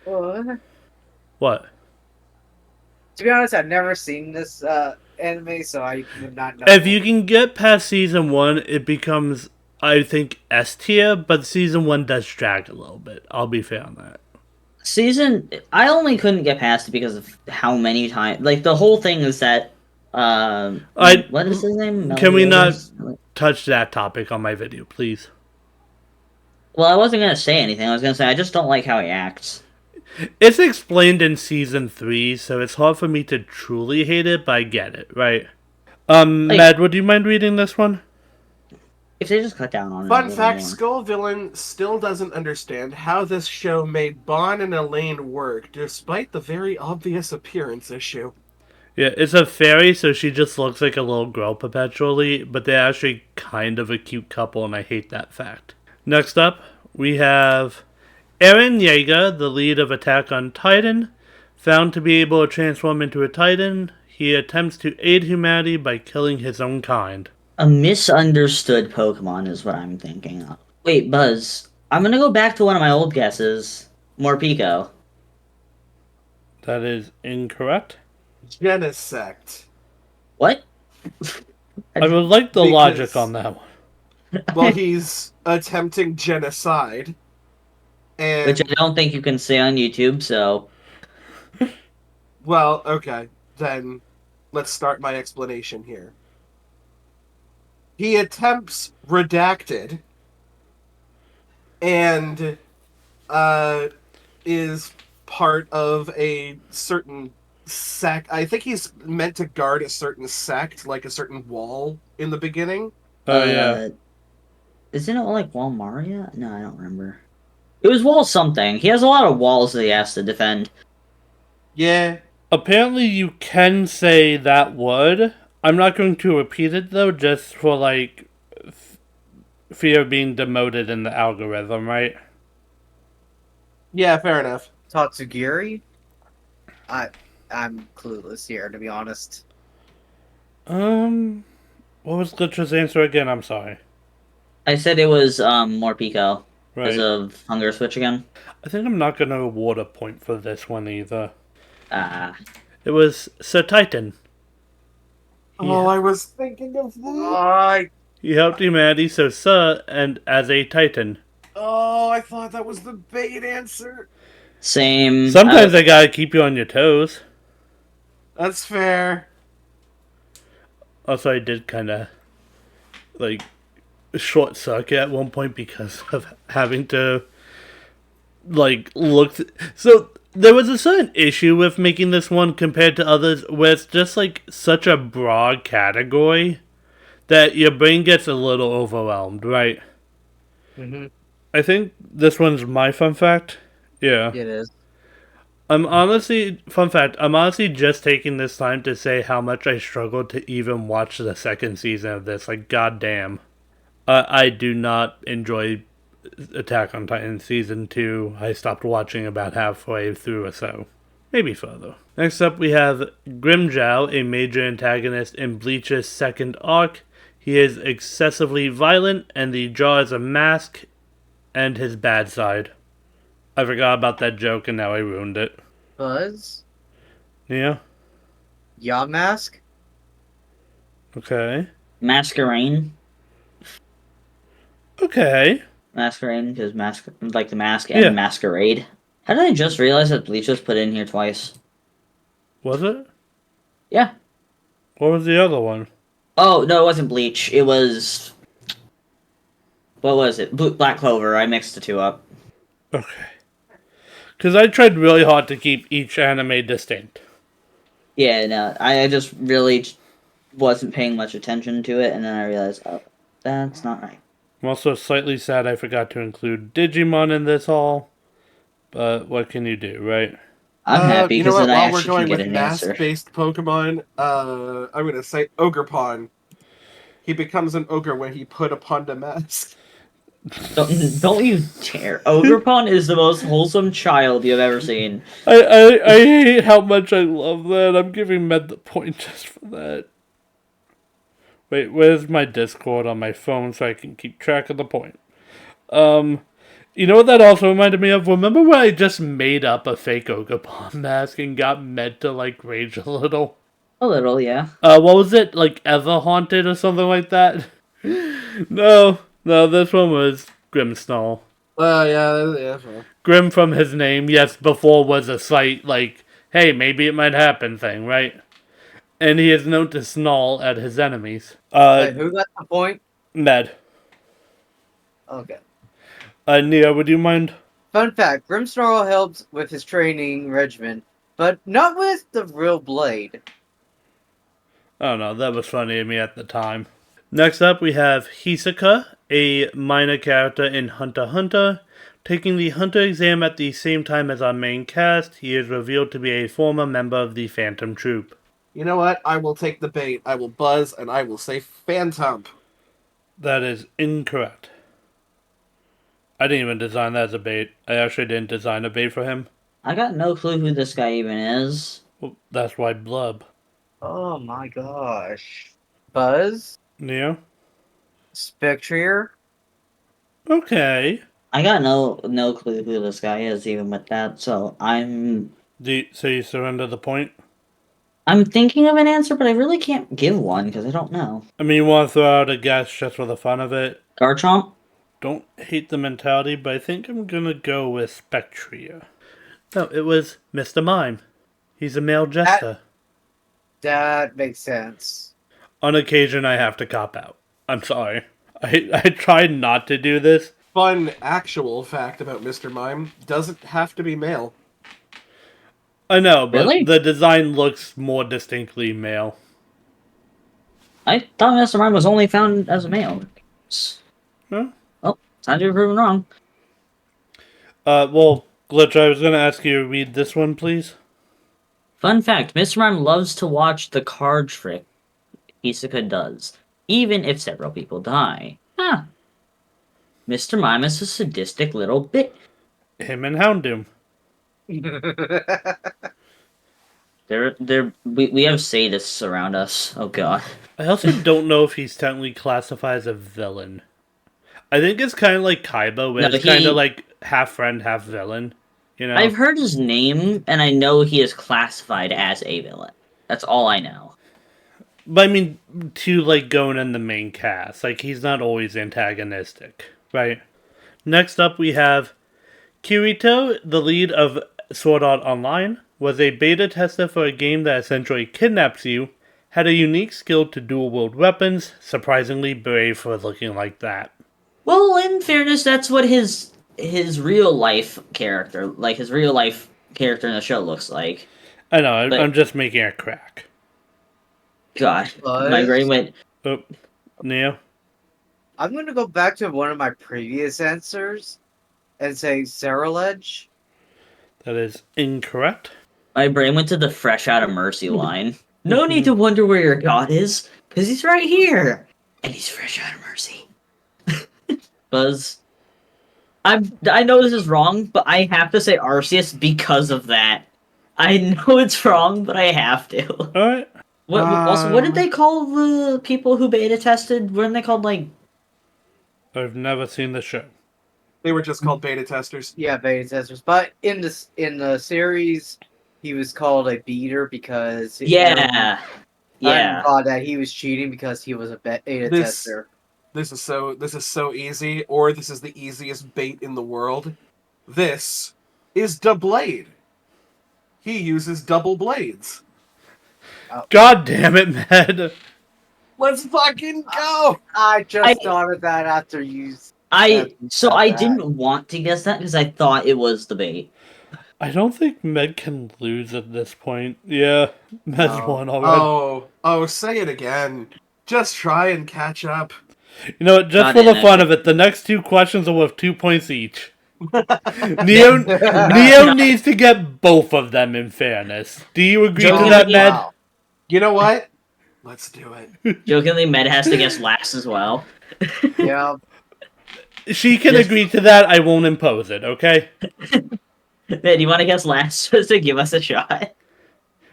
What? To be honest, I've never seen this anime, so I would not know. If you can get past season 1, it becomes, I think, S tier, but season 1 does drag a little bit. I'll be fair on that. I only couldn't get past it because of how many times. Like, the whole thing is that. What is his name? Can we not Meliodas? touch that topic on my video, please? Well, I wasn't gonna say anything. I was gonna say I just don't like how he acts. It's explained in season 3, so it's hard for me to truly hate it, but I get it, right? Med, would you mind reading this one? If they just cut down on it. Fun a little fact, more. Skullvillain still doesn't understand how this show made Bon and Elaine work, despite the very obvious appearance issue. Yeah, it's a fairy, so she just looks like a little girl perpetually, but they're actually kind of a cute couple, and I hate that fact. Next up, we have Eren Yeager, the lead of Attack on Titan. Found to be able to transform into a Titan, he attempts to aid humanity by killing his own kind. A misunderstood Pokemon is what I'm thinking of. Wait, Buzz. I'm gonna go back to one of my old guesses. Morpeko. That is incorrect. Genesect. What? I would like the Because- logic on that one. Well, he's attempting genocide. And, Which I don't think you can say on YouTube, so. well, okay, then let's start my explanation here. He attempts redacted and is part of a certain sect. I think he's meant to guard a certain sect, like a certain wall in the beginning. Oh, yeah. Isn't it like Wall Maria? No, I don't remember. It was Wall something. He has a lot of walls that he has to defend. Yeah. Apparently you can say that word. I'm not going to repeat it, though, just for, like, fear of being demoted in the algorithm, right? Yeah, fair enough. Tatsugiri? I'm clueless here, to be honest. What was Glitch's answer again? I'm sorry. I said it was Morpeko because Right. of Hunger Switch again. I think I'm not going to award a point for this one either. It was Sir Titan. Oh, I was thinking of that. He helped humanity, so Sir, and as a Titan. Oh, I thought that was the bait answer. Same. Sometimes I gotta keep you on your toes. That's fair. Also, I did kind of, like, short circuit at one point because of having to, like, look. So, there was a certain issue with making this one compared to others where it's just, like, such a broad category that your brain gets a little overwhelmed, right? Mm-hmm. I think this one's my fun fact. Yeah. It is. fun fact, I'm honestly just taking this time to say how much I struggled to even watch the second season of this. Like, goddamn. I do not enjoy Attack on Titan Season 2. I stopped watching about halfway through or so. Maybe further. Next up, we have Grimjow, a major antagonist in Bleach's second arc. He is excessively violent, and the jaw is a mask and his bad side. I forgot about that joke and now I ruined it. Buzz? Yeah? Yamask? Okay. Masquerade. Okay. Masquerade, because like the mask Yeah. and masquerade. How did I just realize that Bleach was put in here twice? Was it? Yeah. What was the other one? Oh, no, it wasn't Bleach. It was... What was it? Black Clover. I mixed the two up. Okay. Because I tried really hard to keep each anime distinct. Yeah, no, I just really wasn't paying much attention to it, and then I realized, oh, that's not right. I'm also slightly sad I forgot to include Digimon in this haul. But what can you do, right? I'm happy, You know because what? then I While we're actually can going get with an answer. mask-based Pokemon, I'm gonna say Ogrepon. He becomes an ogre when he put upon a mask. Don't you dare. Ogrepon is the most wholesome child you've ever seen. I hate how much I love that. I'm giving Med the point just for that. Wait, where's my Discord on my phone so I can keep track of the point? You know what that also reminded me of? Remember when I just made up a fake Ogapon mask and got Med to, like, rage a little? A little, yeah. What was it? Like, Ever Haunted or something like that? No, this one was Grimmsnarl. Yeah. Sure. Grim from his name, yes, before was a slight, like, hey, maybe it might happen thing, right? And he is known to snarl at his enemies. Wait, who got the point? Med. Okay. Nia, would you mind? Fun fact, Grimmsnarl helps with his training regimen, but not with the real blade. Oh no, that was funny to me at the time. Next up, we have Hisoka, a minor character in Hunter x Hunter. Taking the Hunter exam at the same time as our main cast, he is revealed to be a former member of the Phantom Troop. You know what? I will take the bait. I will buzz, and I will say Phantom. That is incorrect. I didn't even design that as a bait. I actually didn't design a bait for him. I got no clue who this guy even is. Well, that's why Blub. Oh my gosh. Buzz? Neo? Spectrier? Okay. I got no clue who this guy is, even with that, so So you surrender the point? I'm thinking of an answer, but I really can't give one, because I don't know. I mean, you want to throw out a guess just for the fun of it? Garchomp? Don't hate the mentality, but I think I'm gonna go with Spectria. No, it was Mr. Mime. He's a male jester. That makes sense. On occasion, I have to cop out. I'm sorry. I tried not to do this. Fun actual fact about Mr. Mime, doesn't have to be male. I know, but Really? the design looks more distinctly male. I thought Mr. Mime was only found as a male. Huh? Oh, time to be proven wrong. Well, Glitch, I was gonna ask you to read this one, please. Fun fact, Mr. Mime loves to watch the card trick Hisoka does, even if several people die. Huh. Mr. Mime is a sadistic little bit. Him and Houndoom. We have sadists around us. Oh god. I also don't know if he's technically classified as a villain. I think it's kind of like Kaiba, where No, it's kind of like half friend, half villain. You know? I've heard his name, and I know he is classified as a villain. That's all I know. But I mean, to like going in the main cast, like he's not always antagonistic, right? Next up, we have Kirito, the lead of Sword Art Online, was a beta tester for a game that essentially kidnaps you, had a unique skill to dual-wield weapons, surprisingly brave for looking like that. Well, in fairness, that's what his real life character, like his real life character in the show, looks like. I know, But- I'm just making a crack. God, What? my brain went. Oh, Neo? I'm gonna go back to one of my previous answers and say Ceruledge. That is incorrect. My brain went to the fresh out of mercy line. No need to wonder where your god is, because he's right here. And he's fresh out of mercy. Buzz. I know this is wrong, but I have to say Arceus because of that. I know it's wrong, but I have to. Alright. Also, what did they call the people who beta tested? Weren't they called, like... I've never seen the show. They were just called beta testers. Yeah, beta testers. But in the series, he was called a beater because Yeah. everyone thought that he was cheating because he was a beta tester. This is so easy, or this is the easiest bait in the world. This is Blade. He uses double blades. God damn it, Med. Let's fucking go! I just thought of that after you. I didn't want to guess that because I thought it was the bait. I don't think Med can lose at this point. Yeah, Med's won already. Oh, say it again. Just try and catch up. You know what, just for the fun of it, the next 2 questions are worth 2 points each. Neo needs to get both of them in fairness. Do you agree to that, Med? Wow. You know what? Let's do it. Jokingly, Med has to guess last as well. Yeah. She can agree to that, I won't impose it, okay? Med, you want to guess last just to give us a shot?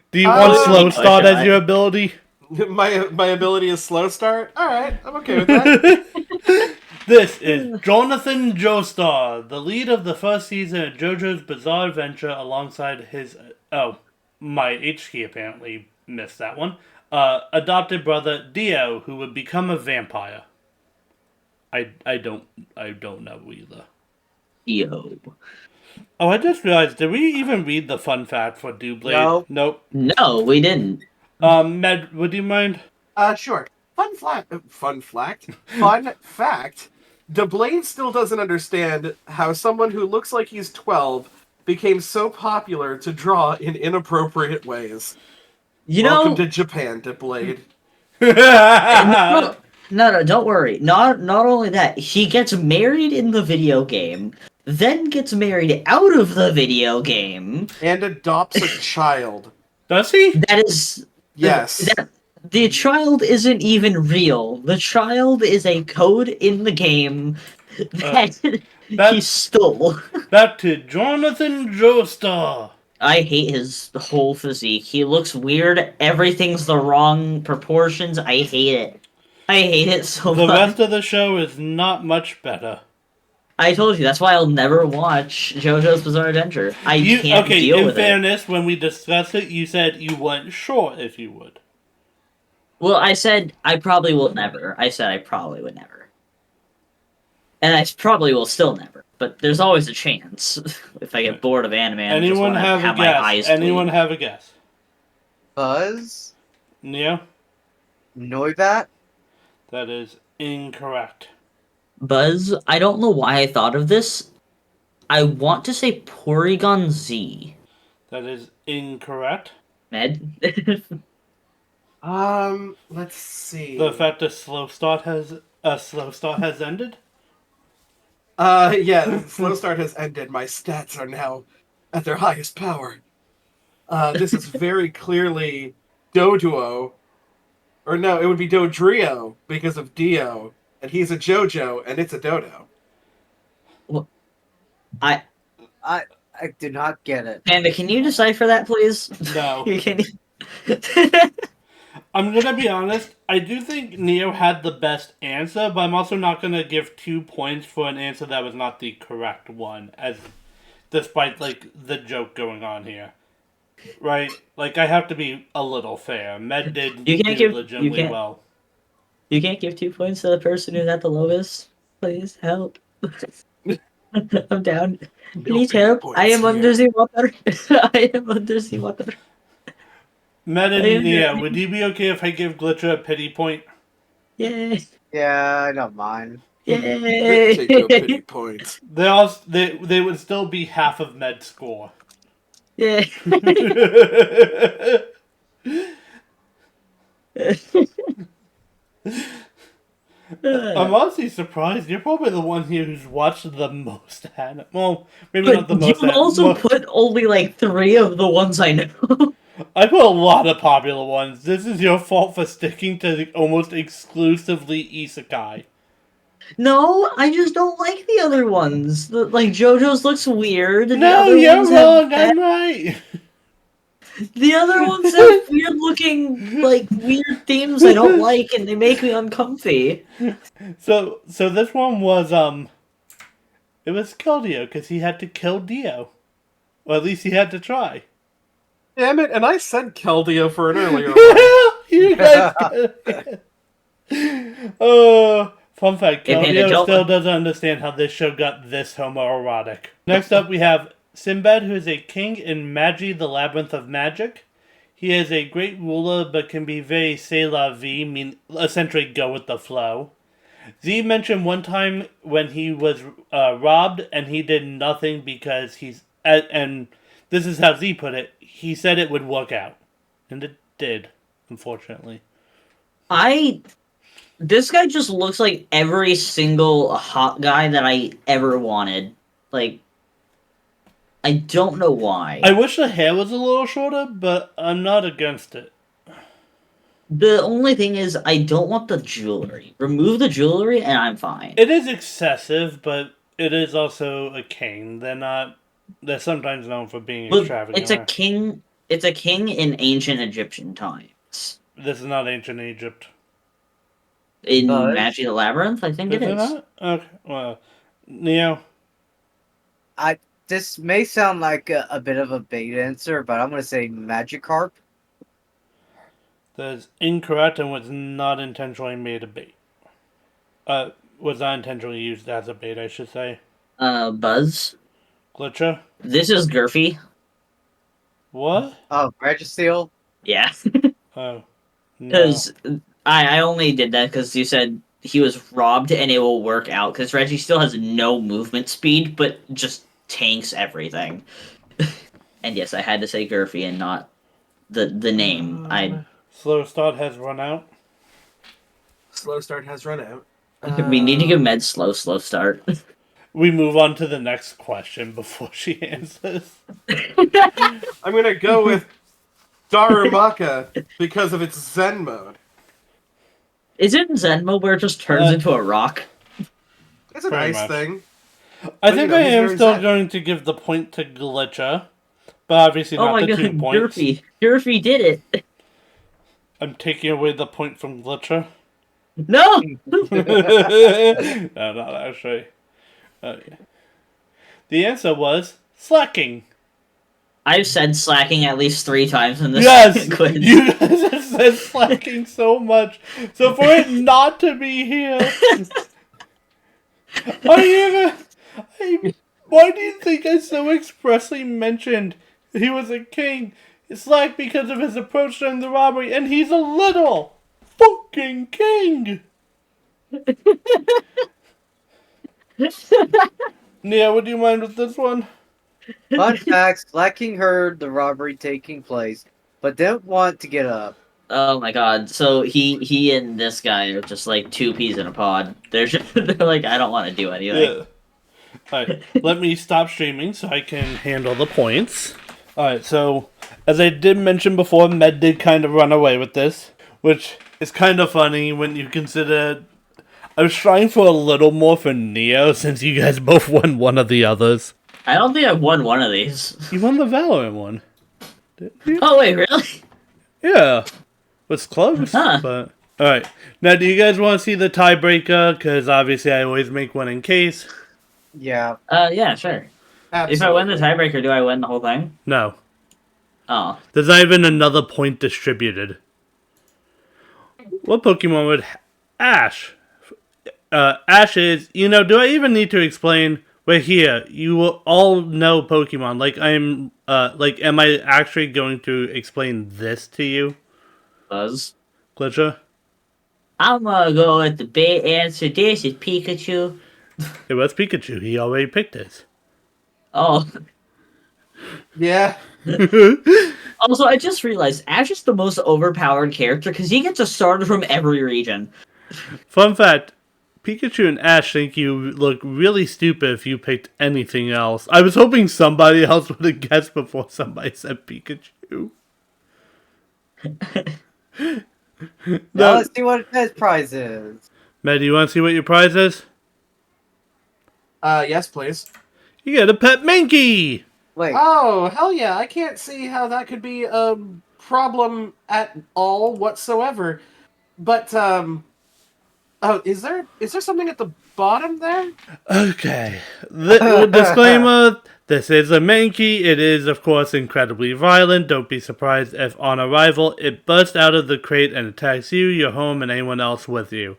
Do you want slow start as your ability? My ability is slow start? Alright, I'm okay with that. This is Jonathan Joestar, the lead of the first season of JoJo's Bizarre Adventure alongside his... Oh, my HK apparently missed that one. Adopted brother, Dio, who would become a vampire. I don't know either. Yo. Oh, I just realized, did we even read the fun fact for Doublade? Nope. No, we didn't. Med, would you mind? Sure. Fun fact. Blade still doesn't understand how someone who looks like he's 12 became so popular to draw in inappropriate ways. Welcome to Japan, Blade. No, don't worry. Not only that, he gets married in the video game, then gets married out of the video game, and adopts a child. Does he? That is... Yes. The child isn't even real. The child is a code in the game that he stole. Back to Jonathan Joestar. I hate his whole physique. He looks weird. Everything's the wrong proportions. I hate it. I hate it so much. The rest of the show is not much better. I told you, that's why I'll never watch JoJo's Bizarre Adventure. I can't deal with it. In fairness, when we discussed it, you said you weren't sure if you would. Well, I said I probably will never. I said I probably would never. And I probably will still never. But there's always a chance if I get bored of anime and Anyone just want to have my eyes Anyone bleed. have a guess? Buzz? Neo? Noibat? That is incorrect. Buzz, I don't know why I thought of this. I want to say Porygon Z. That is incorrect. Med? Let's see. The fact that slow start has ended? Yeah, slow start has ended. My stats are now at their highest power. This is very clearly Doduo. Or no, it would be Dodrio because of Dio. And he's a JoJo, and it's a Dodo. Well, I did not get it. Panda, can you decipher that, please? No. Can you... I'm gonna be honest, I do think Neo had the best answer, but I'm also not gonna give 2 points for an answer that was not the correct one, as despite like the joke going on here. Right? Like, I have to be a little fair. Med did legitimately well. You can't give 2 points to the person who's at the lowest? Please, help. I'm down. Please help. I am under the water. I am under the water. Med and Neo, would you be okay if I give Glitcher a pity point? Yay. Yeah, I don't mind. Yay. Take no pity points. They would still be half of Med's score. Yeah. I'm honestly surprised. You're probably the one here who's watched the most anime. Well, maybe not But the you've most also put only like 3 of the ones I know. I put a lot of popular ones. This is your fault for sticking to almost exclusively isekai. No, I just don't like the other ones. Like JoJo's looks weird. The No, other you're ones have wrong. I'm right. the other ones have weird looking, like weird themes I don't like, and they make me uncomfy. So this one was it was kill Dio because he had to kill Dio, or at least he had to try. Damn it! And I said Keldeo for an earlier one. You guys. Fun fact: If and Keldeo still don't doesn't understand how this show got this homoerotic. Next up, we have Sinbad, who is a king in Magi, the Labyrinth of Magic. He is a great ruler, but can be very c'est la vie, mean essentially go with the flow. Z mentioned one time when he was robbed and he did nothing because and this is how Z put it. He said it would work out, and it did, unfortunately. This guy just looks like every single hot guy that I ever wanted. Like, I don't know why. I wish the hair was a little shorter, but I'm not against it. The only thing is, I don't want the jewelry. Remove the jewelry, and I'm fine. It is excessive, but it is also a king. They're sometimes known for being extravagant. It's a king. It's a king in ancient Egyptian times. This is not ancient Egypt. In Magi the Labyrinth, I think it is. Not? Okay, well, Neo. This may sound like a bit of a bait answer, but I'm going to say Magikarp. That is incorrect and was not intentionally made a bait. Was not intentionally used as a bait, I should say. Buzz. Glitcher. This is Gurfy. What? Oh, Registeel? Yeah. Oh. Because I only did that because you said he was robbed and it will work out. Because Reggie still has no movement speed, but just tanks everything. And yes, I had to say Gurfy and not the name. Slow start has run out. Slow start has run out. We need to give Med slow start. We move on to the next question before she answers. I'm gonna go with Darumaka because of its Zen mode. Is it in Zen mode where it just turns into a rock? It's a Pretty nice much. thing. I think I he's am very still Zen. going to give the point to Glitcher, but obviously Oh not my the god, 2 points. Gurfy did it. I'm taking away the point from Glitcher. No! No, not actually. The answer was slacking. I've said slacking at least 3 times in this Yes, quiz. you guys have said slacking so much. So for it not to be here, why do you think I so expressly mentioned he was a king? Slack because of his approach during the robbery, and he's a little fucking king. Nia, would you mind with this one? Fun fact, Slacking heard the robbery taking place, but didn't want to get up. Oh my god. So he and this guy are just like 2 peas in a pod. They're like, I don't want to do anything. Yeah. Alright, let me stop streaming so I can handle the points. Alright, so as I did mention before, Med did kind of run away with this, which is kind of funny when you consider I was trying for a little more for Neo since you guys both won one of the others. I don't think I've won one of these. You won the Valorant one. Oh wait, really? Yeah. It was close, Huh. but... Alright, now do you guys want to see the tiebreaker? Because obviously I always make one in case. Yeah. Yeah, sure. Absolutely. If I win the tiebreaker, do I win the whole thing? No. Oh. There's not even another point distributed. What Pokemon would Ash? Ash is... do I even need to explain... We're here. You will all know Pokemon. Am I actually going to explain this to you? Buzz. Glitcher? I'm gonna go with the bait answer. This is Pikachu. It was Pikachu. He already picked his. Oh. Yeah. Also, I just realized Ash is the most overpowered character because he gets a starter from every region. Fun fact, Pikachu and Ash think you look really stupid if you picked anything else. I was hoping somebody else would have guessed before somebody said Pikachu. Now No, let's see what his prize is. Matt, do you want to see what your prize is? Yes, please. You get a pet Minky! Wait, Oh, hell yeah. I can't see how that could be a problem at all whatsoever. But, oh, is there something at the bottom there? Okay. Disclaimer, this is a Mankey. It is, of course, incredibly violent. Don't be surprised if on arrival it bursts out of the crate and attacks you, your home, and anyone else with you.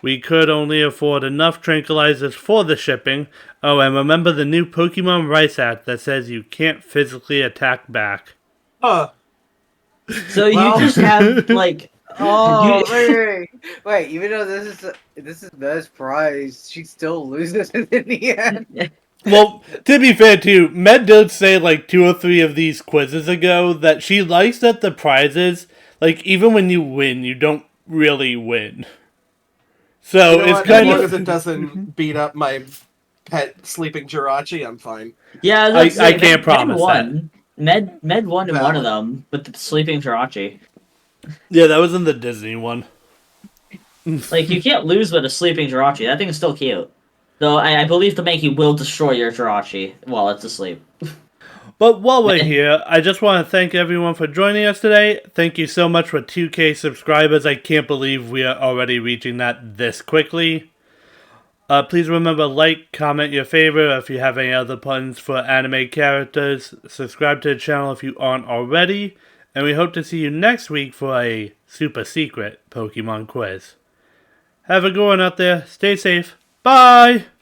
We could only afford enough tranquilizers for the shipping. Oh, and remember the new Pokemon Rights Act that says you can't physically attack back. Huh. So you Well- just have like oh, You- wait! Even though this is best prize, she still loses in the end. Well, to be fair too, Med did say like 2 or 3 of these quizzes ago that she likes that the prizes, like even when you win, you don't really win. So You know it's what? As kind long of as it doesn't beat up my pet sleeping Jirachi, I'm fine. Yeah, I let's say can't promise Med won. Med won in one of Valid. them with the sleeping Jirachi. yeah, that was in the Disney one. Like you can't lose with a sleeping Jirachi. That thing is still cute. Though I believe the Mankey will destroy your Jirachi while it's asleep. But while we're here, I just want to thank everyone for joining us today. Thank you so much for 2K subscribers. I can't believe we are already reaching that this quickly. Please remember, like, comment your favorite. If you have any other puns for anime characters, subscribe to the channel if you aren't already. And we hope to see you next week for a super secret Pokemon quiz. Have a good one out there. Stay safe. Bye!